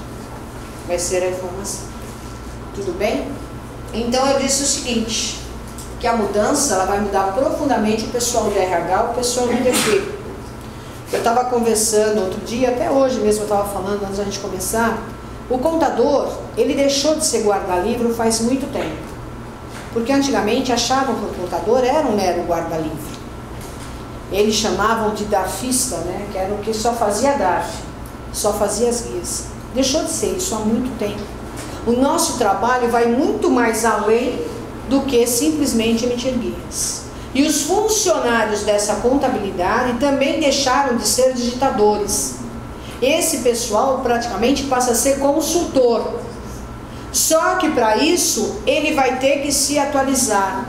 vai ser a informação. Tudo bem? Então eu disse o seguinte, que a mudança ela vai mudar profundamente o pessoal de RH, o pessoal do DP. Eu estava conversando outro dia, até hoje mesmo eu estava falando antes da gente começar, o contador, ele deixou de ser guarda-livro faz muito tempo. Porque antigamente achavam que o contador era um mero guarda-livro. Eles chamavam de DARFista, né? Que era o que só fazia DARF, só fazia as guias. Deixou de ser isso há muito tempo. O nosso trabalho vai muito mais além do que simplesmente emitir guias. E os funcionários dessa contabilidade também deixaram de ser digitadores. Esse pessoal praticamente passa a ser consultor. Só que para isso ele vai ter que se atualizar,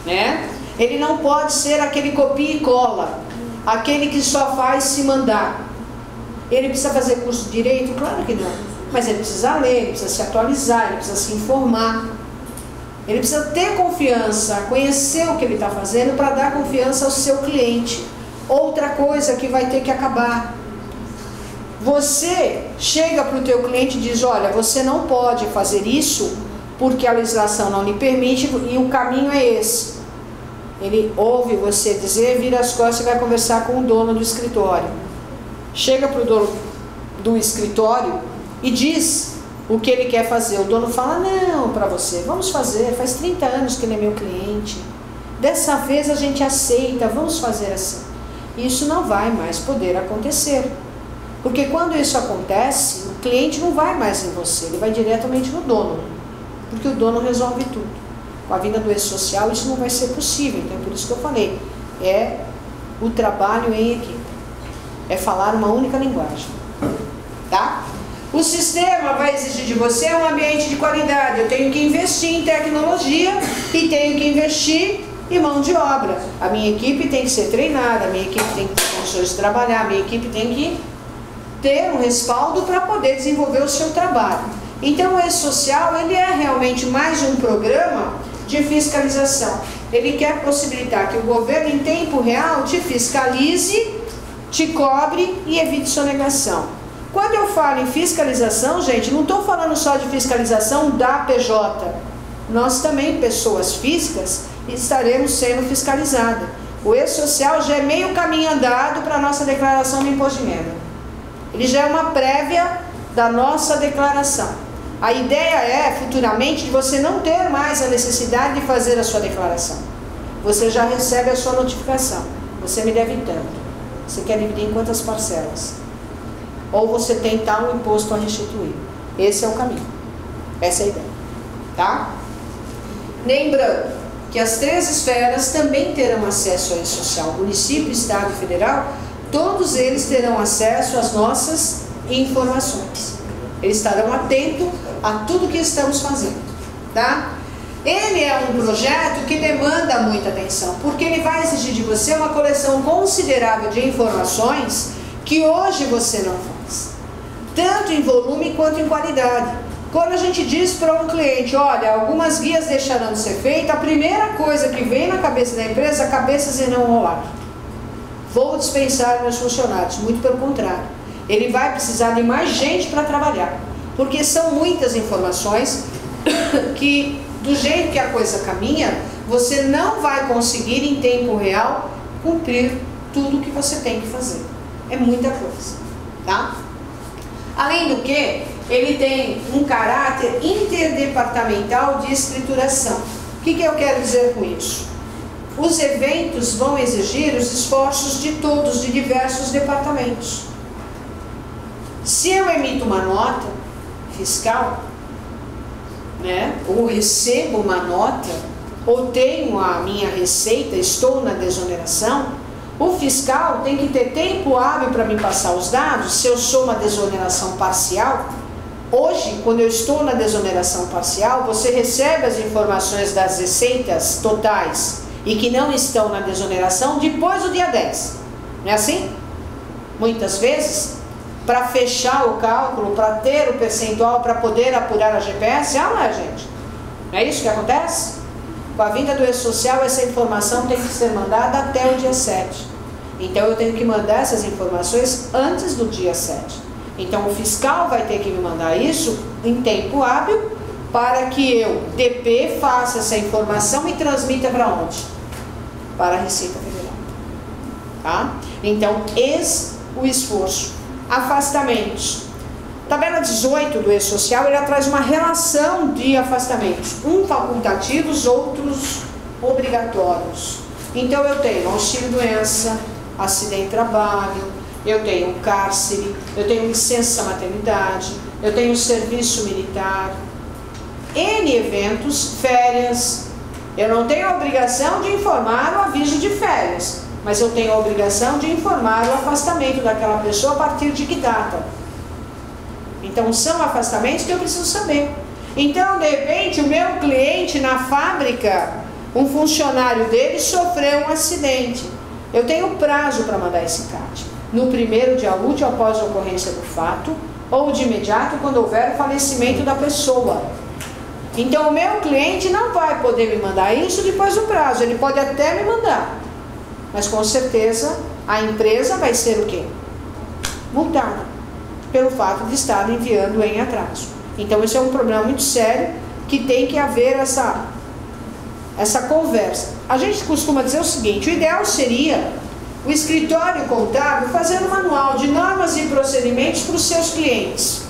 né? Ele não pode ser aquele copia e cola, aquele que só faz se mandar. Ele precisa fazer curso de direito? Claro que não. Mas ele precisa ler, ele precisa se atualizar, ele precisa se informar. Ele precisa ter confiança, conhecer o que ele está fazendo para dar confiança ao seu cliente. Outra coisa que vai ter que acabar. Você chega para o teu cliente e diz, olha, você não pode fazer isso porque a legislação não lhe permite e o caminho é esse. Ele ouve você dizer, vira as costas e vai conversar com o dono do escritório. Chega para o dono do escritório e diz o que ele quer fazer. O dono fala, não, para você, vamos fazer, faz 30 anos que ele é meu cliente. Dessa vez a gente aceita, vamos fazer assim. Isso não vai mais poder acontecer. Porque quando isso acontece, o cliente não vai mais em você, ele vai diretamente no dono. Porque o dono resolve tudo. Com a vinda do E-Social isso não vai ser possível. Então é por isso que eu falei, é o trabalho em equipe. É falar uma única linguagem. Tá? O sistema vai exigir de você um ambiente de qualidade. Eu tenho que investir em tecnologia e tenho que investir em mão de obra. A minha equipe tem que ser treinada, a minha equipe tem que ter condições de trabalhar, a minha equipe tem que ter um respaldo para poder desenvolver o seu trabalho. Então o E-Social, ele é realmente mais um programa de fiscalização. Ele quer possibilitar que o governo em tempo real te fiscalize, te cobre e evite sonegação. Quando eu falo em fiscalização, gente, não estou falando só de fiscalização da PJ. Nós também, pessoas físicas, estaremos sendo fiscalizadas. O E-Social já é meio caminho andado para a nossa declaração de imposto de renda. Ele já é uma prévia da nossa declaração. A ideia é, futuramente, de você não ter mais a necessidade de fazer a sua declaração. Você já recebe a sua notificação. Você me deve tanto. Você quer dividir em quantas parcelas? Ou você tem tal imposto a restituir. Esse é o caminho. Essa é a ideia. Tá? Lembrando que as 3 esferas também terão acesso ao E-Social. Município, Estado e Federal, todos eles terão acesso às nossas informações. Eles estarão atentos a tudo que estamos fazendo, tá? Ele é um projeto que demanda muita atenção, porque ele vai exigir de você uma coleção considerável de informações que hoje você não faz, tanto em volume quanto em qualidade. Quando a gente diz para um cliente, olha, algumas guias deixarão de ser feitas, a primeira coisa que vem na cabeça da empresa, cabeças irão rolar. Vou dispensar meus funcionários, muito pelo contrário. Ele vai precisar de mais gente para trabalhar, porque são muitas informações que, do jeito que a coisa caminha, você não vai conseguir em tempo real cumprir tudo que você tem que fazer. É muita coisa, tá? Além do que, ele tem um caráter interdepartamental de escrituração. O que eu quero dizer com isso? Os eventos vão exigir os esforços de todos, de diversos departamentos. Se eu emito uma nota fiscal, né, ou recebo uma nota, ou tenho a minha receita, estou na desoneração, o fiscal tem que ter tempo hábil para me passar os dados. Se eu sou uma desoneração parcial, hoje, quando eu estou na desoneração parcial, você recebe as informações das receitas totais e que não estão na desoneração depois do dia 10. Não é assim? Muitas vezes, para fechar o cálculo, para ter o percentual, para poder apurar a GPS, não é, gente? Não é isso que acontece? Com a vinda do E-Social, essa informação tem que ser mandada até o dia 7. Então, eu tenho que mandar essas informações antes do dia 7. Então, o fiscal vai ter que me mandar isso em tempo hábil para que eu, DP, faça essa informação e transmita para onde? Para a Receita Federal. Tá? Então, esse o esforço. Afastamentos. Tabela 18 do E-Social, ela traz uma relação de afastamentos. Um facultativos, outros obrigatórios. Então, eu tenho auxílio-doença, acidente de trabalho, eu tenho cárcere, eu tenho licença maternidade, eu tenho serviço militar, N eventos, férias. Eu não tenho a obrigação de informar o aviso de férias, mas eu tenho a obrigação de informar o afastamento daquela pessoa a partir de que data. Então, são afastamentos que eu preciso saber. Então, de repente, o meu cliente na fábrica, um funcionário dele sofreu um acidente. Eu tenho prazo para mandar esse CAT. No primeiro dia útil após a ocorrência do fato, ou de imediato quando houver o falecimento da pessoa. Então, o meu cliente não vai poder me mandar isso depois do prazo. Ele pode até me mandar, mas com certeza a empresa vai ser o quê? Multada pelo fato de estar enviando em atraso. Então, esse é um problema muito sério que tem que haver essa conversa. A gente costuma dizer o seguinte: o ideal seria o escritório contábil fazer um manual de normas e procedimentos para os seus clientes.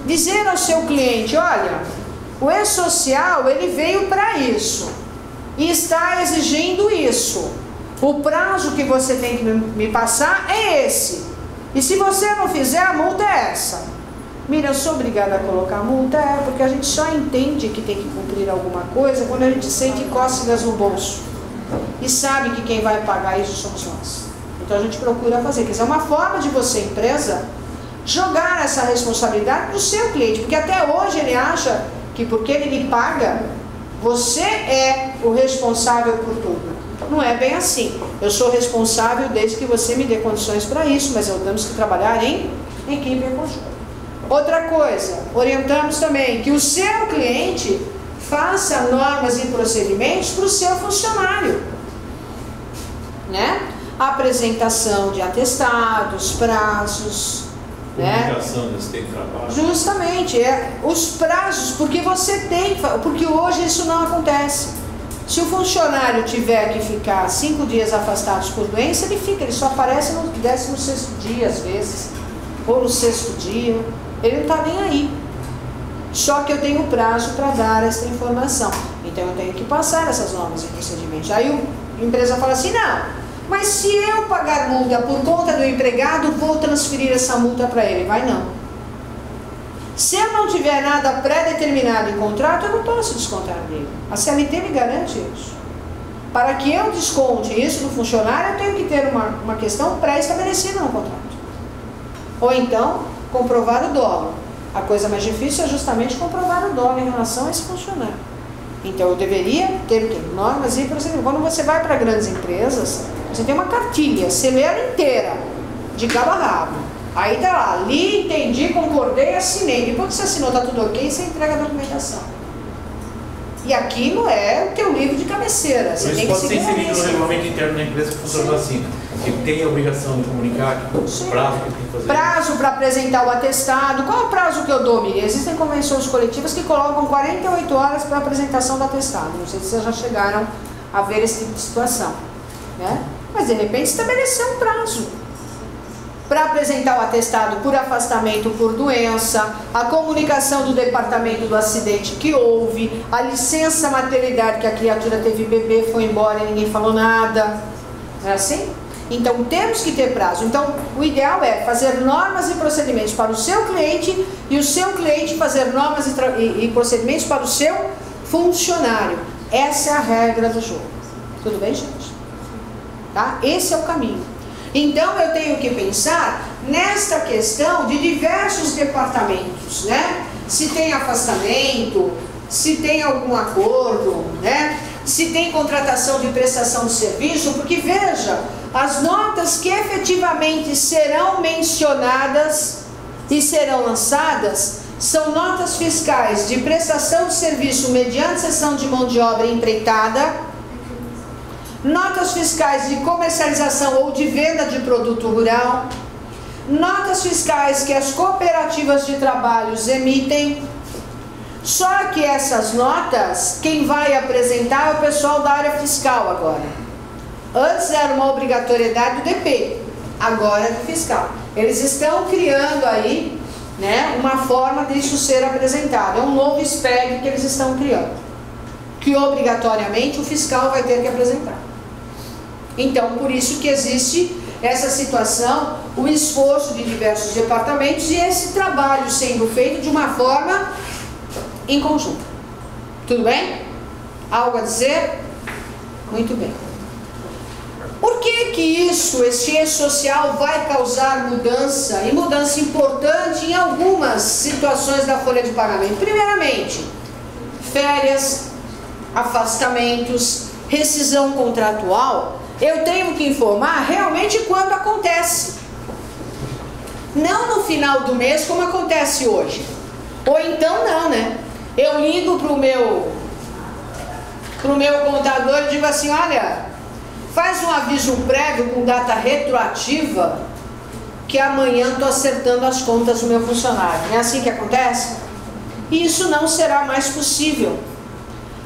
Dizer ao seu cliente: olha, o E-Social, ele veio para isso e está exigindo isso. O prazo que você tem que me passar é esse. E se você não fizer, a multa é essa. Mira, eu sou obrigada a colocar a multa, porque a gente só entende que tem que cumprir alguma coisa quando a gente sente cócegas no bolso e sabe que quem vai pagar isso somos nós. Então a gente procura fazer, quer dizer, é uma forma de você, empresa, jogar essa responsabilidade para o seu cliente, porque até hoje ele acha que porque ele lhe paga, você é o responsável por tudo. Não é bem assim. Eu sou responsável desde que você me dê condições para isso, mas temos que trabalhar em equipe e conjunto. Outra coisa, orientamos também que o seu cliente faça normas e procedimentos para o seu funcionário, né? Apresentação de atestados, prazos,
comunicação desse tempo de trabalho.
Justamente, os prazos, porque você tem, porque hoje isso não acontece. Se o funcionário tiver que ficar 5 dias afastados por doença, ele fica, ele só aparece no 16º dia às vezes, ou no 6º dia, ele não está nem aí. Só que eu tenho prazo para dar essa informação, então eu tenho que passar essas normas e procedimentos. Aí a empresa fala assim: não, mas se eu pagar multa por conta do empregado, vou transferir essa multa para ele. Vai não. Se eu não tiver nada pré-determinado em contrato, eu não posso descontar dele. A CLT me garante isso. Para que eu desconte isso do funcionário, eu tenho que ter uma questão pré-estabelecida no contrato. Ou então, comprovar o dolo. A coisa mais difícil é justamente comprovar o dolo em relação a esse funcionário. Então, eu deveria ter o quê? Normas e procedimentos. Quando você vai para grandes empresas, você tem uma cartilha, você lê ela inteira, de cabo a rabo. Aí tá lá, li, entendi, concordei, assinei. Depois que você assinou, tá tudo ok, você entrega a documentação. E aquilo é o teu livro de cabeceira. Você tem que
pode ser
seguir
inserido no regulamento interno da empresa que funciona assim. Que tem a obrigação de comunicar, o prazo que tem que fazer.
Prazo para apresentar o atestado. Qual é o prazo que eu dou, Miriam? Existem convenções coletivas que colocam 48 horas para a apresentação do atestado. Não sei se vocês já chegaram a ver esse tipo de situação, né? Mas de repente estabelecer um prazo para apresentar o atestado por afastamento por doença, a comunicação do departamento do acidente que houve, a licença maternidade que a criatura teve bebê, foi embora e ninguém falou nada. Não é assim? Então temos que ter prazo. Então o ideal é fazer normas e procedimentos para o seu cliente e o seu cliente fazer normas e procedimentos para o seu funcionário. Essa é a regra do jogo. Tudo bem, gente? Tá? Esse é o caminho. Então eu tenho que pensar nesta questão de diversos departamentos, né? Se tem afastamento, se tem algum acordo, né? Se tem contratação de prestação de serviço, porque veja, as notas que efetivamente serão mencionadas e serão lançadas são notas fiscais de prestação de serviço mediante cessão de mão de obra empreitada, notas fiscais de comercialização ou de venda de produto rural, notas fiscais que as cooperativas de trabalhos emitem. Só que essas notas, quem vai apresentar é o pessoal da área fiscal agora. Antes era uma obrigatoriedade do DP, agora é do fiscal. Eles estão criando aí, né, uma forma disso ser apresentado. É um novo SPEG que eles estão criando, que obrigatoriamente o fiscal vai ter que apresentar. Então, por isso que existe essa situação, o esforço de diversos departamentos e esse trabalho sendo feito de uma forma em conjunto. Tudo bem? Algo a dizer? Muito bem. Por que isso, esse E-Social, vai causar mudança, e mudança importante em algumas situações da folha de pagamento? Primeiramente, férias, afastamentos, rescisão contratual. Eu tenho que informar realmente quando acontece. Não no final do mês, como acontece hoje. Ou então não, né? Eu ligo pro meu contador e digo assim, olha, faz um aviso prévio com data retroativa que amanhã estou acertando as contas do meu funcionário. Não é assim que acontece? Isso não será mais possível.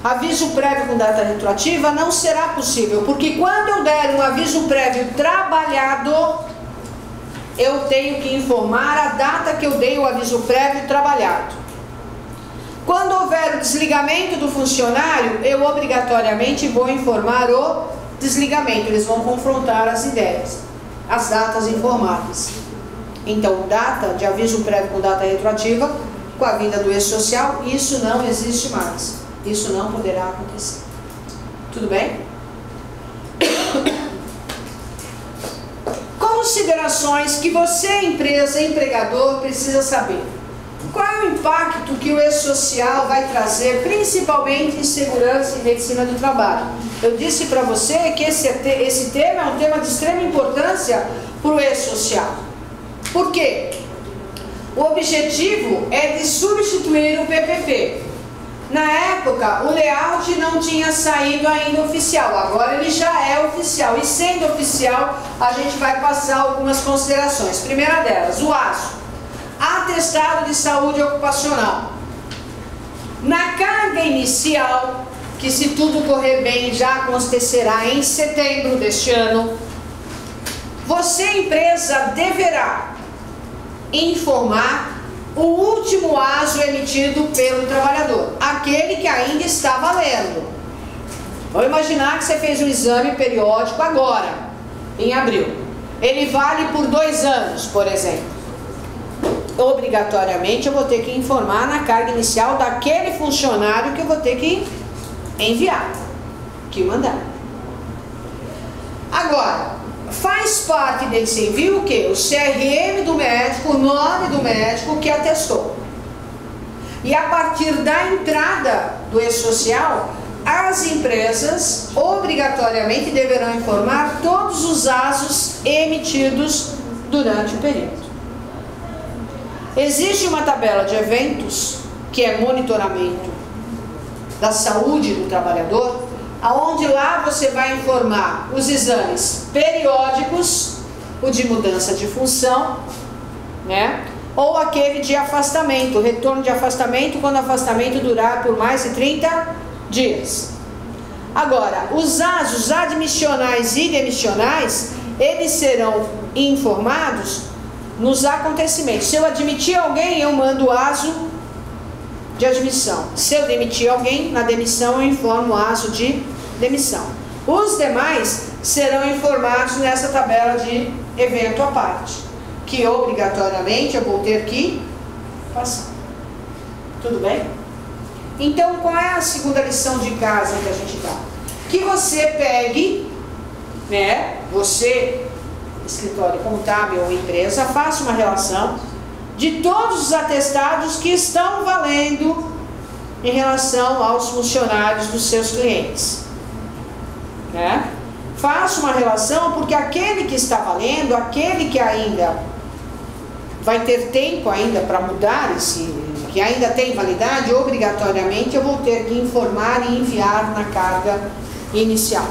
Aviso prévio com data retroativa não será possível, porque quando eu der um aviso prévio trabalhado, eu tenho que informar a data que eu dei o aviso prévio trabalhado. Quando houver o desligamento do funcionário, eu obrigatoriamente vou informar o desligamento. Eles vão confrontar as ideias, as datas informadas. Então, data de aviso prévio com data retroativa, com a vinda do E-Social, isso não existe mais. Isso não poderá acontecer. Tudo bem? Considerações que você, empresa, empregador, precisa saber. Qual é o impacto que o E-Social vai trazer, principalmente em segurança e medicina do trabalho? Eu disse para você que esse tema é um tema de extrema importância para o E-Social. Por quê? O objetivo é de substituir o PPP. Na época, o layout não tinha saído ainda oficial, agora ele já é oficial. E sendo oficial, a gente vai passar algumas considerações. Primeira delas, o ASO, Atestado de Saúde Ocupacional. Na carga inicial, que se tudo correr bem já acontecerá em setembro deste ano, você, empresa, deverá informar o último ASO emitido pelo trabalhador, aquele que ainda está valendo. Vamos imaginar que você fez um exame periódico agora, em abril. Ele vale por 2 anos, por exemplo. obrigatoriamente eu vou ter que informar na carga inicial daquele funcionário que eu vou ter que enviar, que mandar. Agora, faz parte desse envio o quê? O CRM do médico, o nome do médico que atestou. E a partir da entrada do E-Social, as empresas obrigatoriamente deverão informar todos os asos emitidos durante o período. Existe uma tabela de eventos, que é monitoramento da saúde do trabalhador, aonde lá você vai informar os exames periódicos, o de mudança de função, né? Ou aquele de afastamento, retorno de afastamento, quando o afastamento durar por mais de 30 dias. Agora, os asos admissionais e demissionais, eles serão informados nos acontecimentos. Se eu admitir alguém, eu mando o aso de admissão. Se eu demitir alguém, na demissão eu informo o aso de demissão. Os demais serão informados nessa tabela de evento à parte, que obrigatoriamente eu vou ter que passar. Tudo bem? Então, qual é a segunda lição de casa que a gente dá? Que você pegue, né, você, escritório contábil ou empresa, faça uma relação de todos os atestados que estão valendo em relação aos funcionários dos seus clientes, né? Faça uma relação, porque aquele que está valendo, aquele que ainda vai ter tempo ainda para mudar, que ainda tem validade, obrigatoriamente eu vou ter que informar e enviar na carga inicial.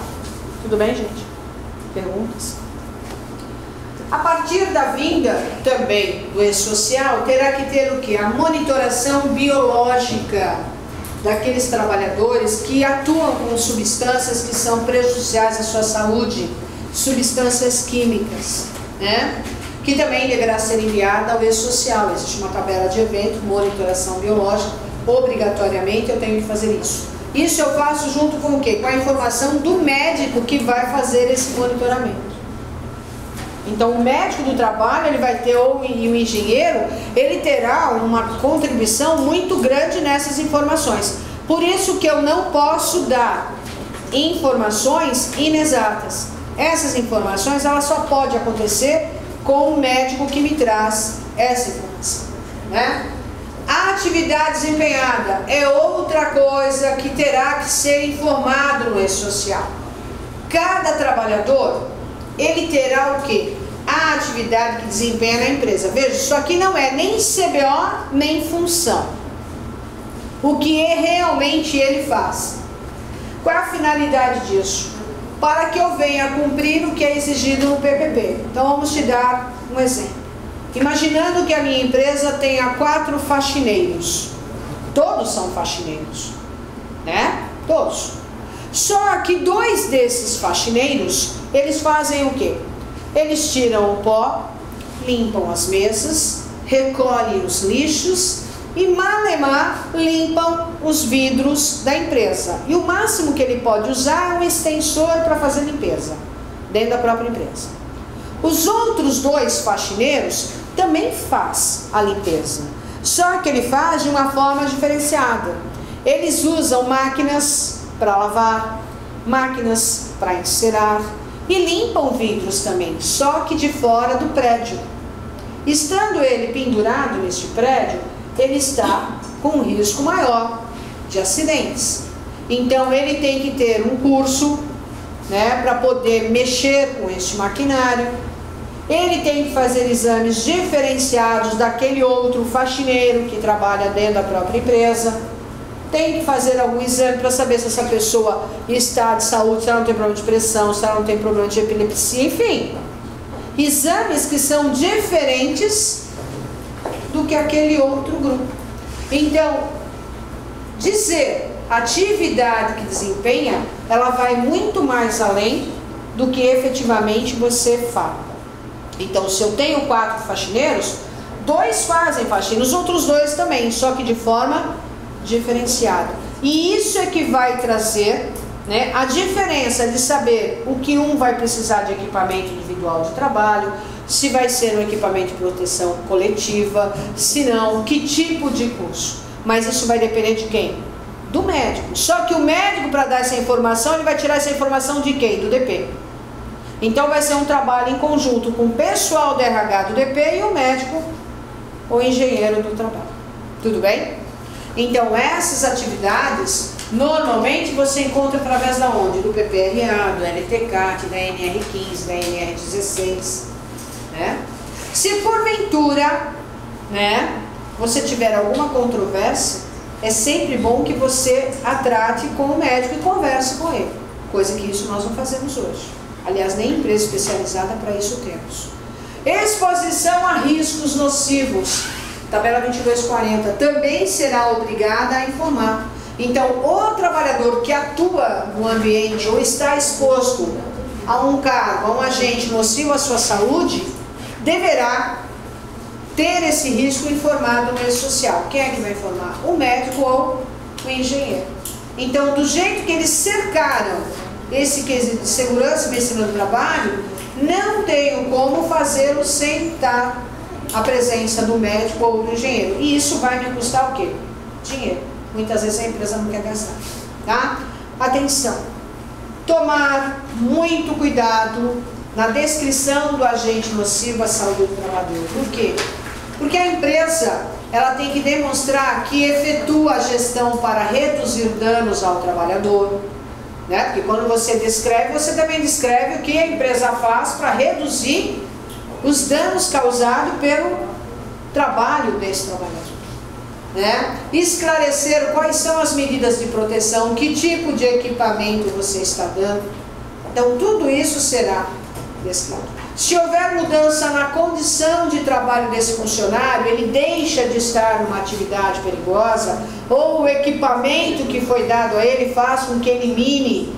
Tudo bem, gente? Perguntas? A partir da vinda também do E-Social, terá que ter o quê? A monitoração biológica daqueles trabalhadores que atuam com substâncias que são prejudiciais à sua saúde, substâncias químicas, né? Que também deverá ser enviada ao E-Social. Existe uma tabela de evento, monitoração biológica, obrigatoriamente eu tenho que fazer isso. Isso eu faço junto com o quê? Com a informação do médico que vai fazer esse monitoramento. Então o médico do trabalho, ele vai ter, e o engenheiro, ele terá uma contribuição muito grande nessas informações. Por isso que eu não posso dar informações inexatas. Essas informações, elas só podem acontecer com o médico que me traz essa informação, né? A atividade desempenhada é outra coisa que terá que ser informado no E-Social. Cada trabalhador, ele terá o quê? A atividade que desempenha na empresa. Veja, isso aqui não é nem CBO, nem função. O que realmente ele faz. Qual é a finalidade disso? Para que eu venha cumprir o que é exigido no PPP. Então vamos te dar um exemplo. Imaginando que a minha empresa tenha 4 faxineiros. Todos são faxineiros, né? Todos. Só que 2 desses faxineiros, eles fazem o quê? Eles tiram o pó, limpam as mesas, recolhem os lixos e malemar limpam os vidros da empresa. E o máximo que ele pode usar é um extensor para fazer limpeza dentro da própria empresa. Os outros 2 faxineiros também faz a limpeza, só que ele faz de uma forma diferenciada. Eles usam máquinas para lavar, máquinas para encerar e limpam vidros também, só que de fora do prédio. Estando ele pendurado neste prédio, ele está com um risco maior de acidentes. Então ele tem que ter um curso, né, para poder mexer com este maquinário. Ele tem que fazer exames diferenciados daquele outro faxineiro que trabalha dentro da própria empresa. Tem que fazer algum exame para saber se essa pessoa está de saúde, se ela não tem problema de pressão, se ela não tem problema de epilepsia, enfim. Exames que são diferentes do que aquele outro grupo. Então, dizer atividade que desempenha, ela vai muito mais além do que efetivamente você fala. Então, se eu tenho 4 faxineiros, 2 fazem faxina, os outros 2 também, só que de forma diferenciada. E isso é que vai trazer, né, a diferença de saber o que um vai precisar de equipamento individual de trabalho, se vai ser um equipamento de proteção coletiva, se não, que tipo de curso. Mas isso vai depender de quem? Do médico. Só que o médico, para dar essa informação, ele vai tirar essa informação de quem? Do DP. Então vai ser um trabalho em conjunto com o pessoal do RH do DP e o médico ou engenheiro do trabalho. Tudo bem? Então essas atividades, normalmente você encontra através da onde? Do PPRA, do LTCAT, da NR15, da NR16. Né? Se porventura, né, você tiver alguma controvérsia, é sempre bom que você a trate com o médico e converse com ele. Coisa que isso nós não fazemos hoje. Aliás, nem empresa especializada para isso temos. Exposição a riscos nocivos. Tabela 2240 também será obrigada a informar. Então, o trabalhador que atua no ambiente ou está exposto a um cargo, a um agente nocivo à sua saúde, deverá ter esse risco informado no meio social. Quem é que vai informar? O médico ou o engenheiro. Então, do jeito que eles cercaram esse quesito de segurança e medicina do trabalho, não tenho como fazê-lo sem estar a presença do médico ou do engenheiro. E isso vai me custar o quê? Dinheiro. Muitas vezes a empresa não quer gastar. Tá? Atenção. Tomar muito cuidado na descrição do agente nocivo à saúde do trabalhador. Por quê? Porque a empresa, ela tem que demonstrar que efetua a gestão para reduzir danos ao trabalhador, né? Porque quando você descreve, você também descreve o que a empresa faz para reduzir os danos causados pelo trabalho desse trabalhador, né? Esclarecer quais são as medidas de proteção, que tipo de equipamento você está dando. Então tudo isso será descrito. Se houver mudança na condição de trabalho desse funcionário, ele deixa de estar numa atividade perigosa, ou o equipamento que foi dado a ele faz com que elimine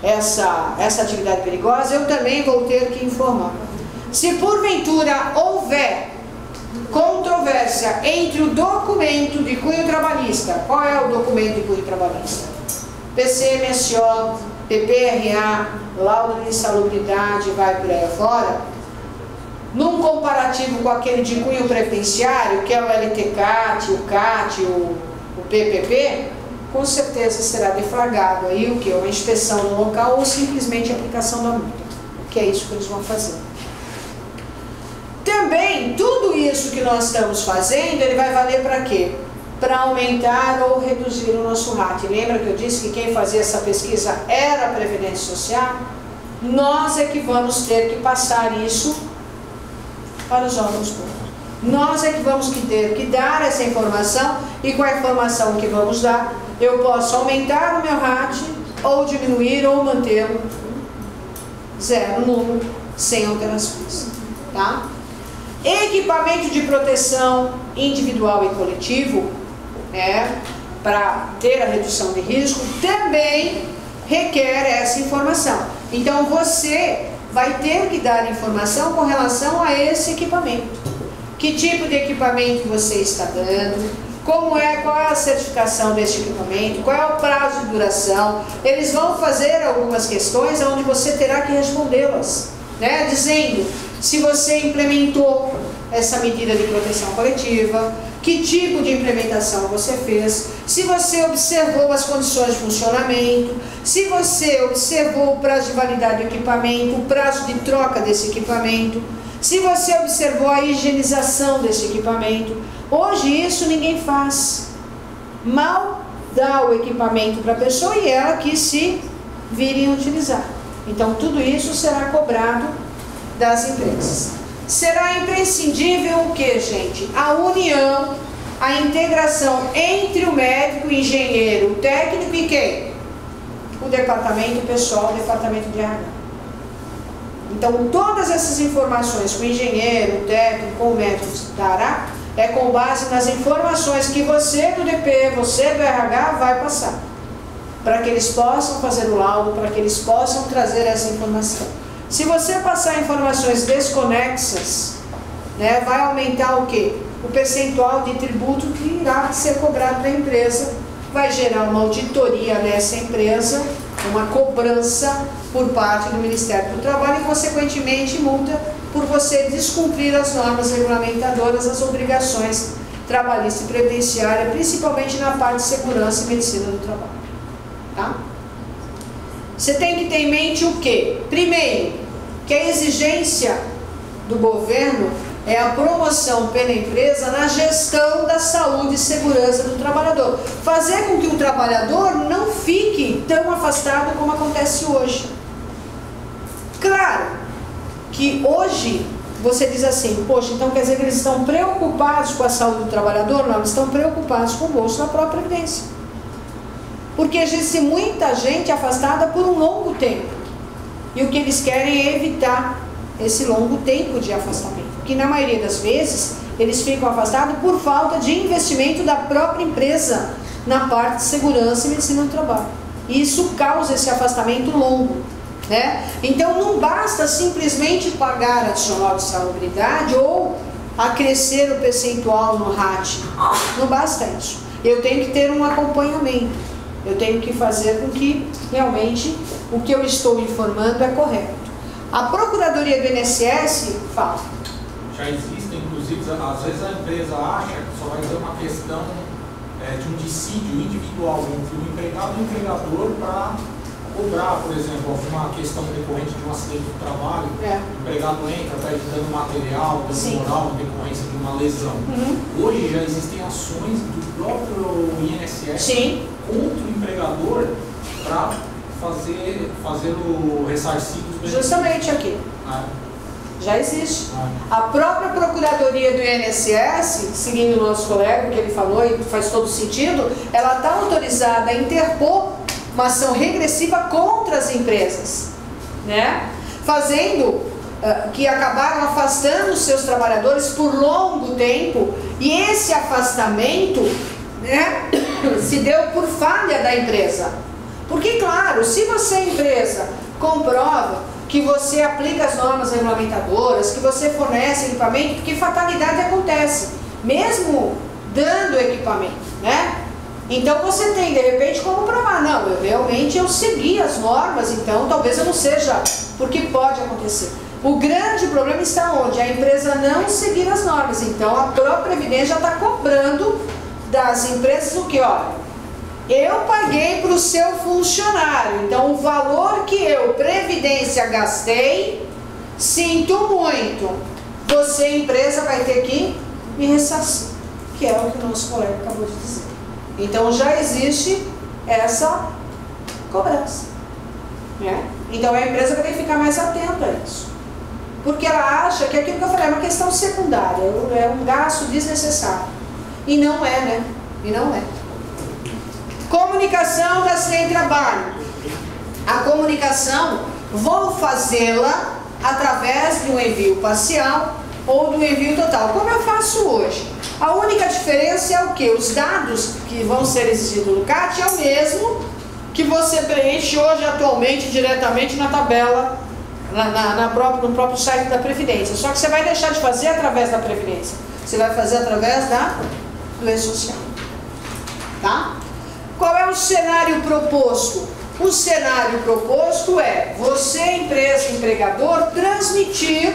essa atividade perigosa, eu também vou ter que informar. Se porventura houver controvérsia entre o documento de cunho trabalhista, qual é o documento de cunho trabalhista? PCMSO, PPRA, laudo de insalubridade, vai por aí afora, num comparativo com aquele de cunho previdenciário, que é o LTCAT, o CAT, o PPP, com certeza será deflagrado aí o que? Uma inspeção no local ou simplesmente a aplicação da multa, que é isso que eles vão fazer. Também, tudo isso que nós estamos fazendo, ele vai valer para quê? Para aumentar ou reduzir o nosso RAT. Lembra que eu disse que quem fazia essa pesquisa era a Previdência Social? Nós é que vamos ter que passar isso para os órgãos públicos. Nós é que vamos ter que dar essa informação, e com a informação que vamos dar, eu posso aumentar o meu RAT, ou diminuir, ou mantê-lo zero, nulo, sem alterações. Tá? Equipamento de proteção individual e coletivo, para ter a redução de risco, também requer essa informação. Então você vai ter que dar informação com relação a esse equipamento. Que tipo de equipamento você está dando, qual é a certificação desse equipamento, qual é o prazo de duração. Eles vão fazer algumas questões onde você terá que respondê-las, né? Dizendo se você implementou essa medida de proteção coletiva, que tipo de implementação você fez, se você observou as condições de funcionamento, se você observou o prazo de validade do equipamento, o prazo de troca desse equipamento, se você observou a higienização desse equipamento. Hoje isso ninguém faz. Mal dá o equipamento para a pessoa e ela que se vire em utilizar. Então tudo isso será cobrado das empresas. Será imprescindível o que, gente? A união, a integração entre o médico, o engenheiro, o técnico e quem? O departamento pessoal, o departamento de RH. Então, todas essas informações que o engenheiro, o técnico, o médico dará, é com base nas informações que você do DP, você do RH vai passar, para que eles possam fazer o laudo, para que eles possam trazer essa informação. Se você passar informações desconexas, né, vai aumentar o quê? O percentual de tributo que irá ser cobrado da empresa, vai gerar uma auditoria nessa empresa, uma cobrança por parte do Ministério do Trabalho e, consequentemente, multa por você descumprir as normas regulamentadoras, as obrigações trabalhista e previdenciária, principalmente na parte de segurança e medicina do trabalho. Tá? Você tem que ter em mente o quê? Primeiro, que a exigência do governo é a promoção pela empresa na gestão da saúde e segurança do trabalhador. Fazer com que o trabalhador não fique tão afastado como acontece hoje. Claro que hoje você diz assim, poxa, então quer dizer que eles estão preocupados com a saúde do trabalhador? Não, eles estão preocupados com o bolso da própria previdência. Porque existe muita gente afastada por um longo tempo. E o que eles querem é evitar esse longo tempo de afastamento. Porque na maioria das vezes, eles ficam afastados por falta de investimento da própria empresa na parte de segurança e medicina do trabalho. E isso causa esse afastamento longo. Né? Então não basta simplesmente pagar adicional de salubridade ou acrescer o percentual no RAT. Não basta isso. Eu tenho que ter um acompanhamento. Eu tenho que fazer com que realmente o que eu estou informando é correto. A Procuradoria do INSS fala.
Já existem, inclusive, às vezes a empresa acha que só vai ter uma questão de um dissídio individual entre o empregado e o empregador para cobrar, por exemplo, alguma questão decorrente de um acidente do trabalho, o empregado entra, está editando material, dando moral em decorrência de uma lesão. Hoje já existem ações do próprio INSS contra o empregador para fazer o ressarcir dos benefícios.
Justamente aqui. Já existe. A própria Procuradoria do INSS, seguindo o nosso colega, que ele falou e faz todo sentido, ela está autorizada a interpor uma ação regressiva contra as empresas, né? Fazendo que acabaram afastando os seus trabalhadores por longo tempo, e esse afastamento, né, se deu por falha da empresa. Porque, claro, se você, empresa, comprova que você aplica as normas regulamentadoras, que você fornece equipamento, porque fatalidade acontece, mesmo dando equipamento, né? Então você tem, de repente, como provar, não, eu segui as normas, então talvez eu não seja, porque pode acontecer. O grande problema está onde? A empresa não seguir as normas, então a própria Previdência já está cobrando das empresas o que? Olha, eu paguei para o seu funcionário, então o valor que eu, Previdência, gastei, sinto muito, você, empresa, vai ter que me ressarcir, que é o que o nosso colega acabou de dizer. Então já existe essa cobrança, né? Então a empresa vai ter que ficar mais atenta a isso, porque ela acha que aquilo que eu falei é uma questão secundária, é um gasto desnecessário, e não é, né? E não é. Comunicação da Sem Trabalho. A comunicação, vou fazê-la através de um envio parcial ou do envio total, como eu faço hoje. A única diferença é o que? Os dados que vão ser exigidos no CAT é o mesmo que você preenche hoje atualmente diretamente na tabela, no próprio site da Previdência. Só que você vai deixar de fazer através da Previdência. Você vai fazer através do E-Social. Tá? Qual é o cenário proposto? O cenário proposto é você, empresa, empregador, transmitir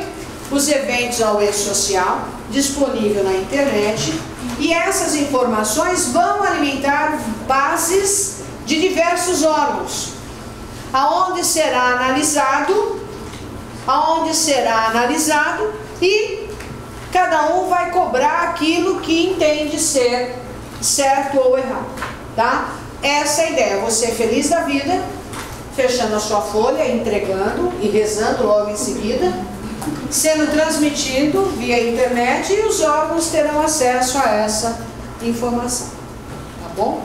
os eventos ao E-Social, disponível na internet, e essas informações vão alimentar bases de diversos órgãos, aonde será analisado e cada um vai cobrar aquilo que entende ser certo ou errado, tá? Essa é a ideia, você é feliz da vida, fechando a sua folha, entregando e rezando logo em seguida, sendo transmitido via internet, e os órgãos terão acesso a essa informação, tá bom?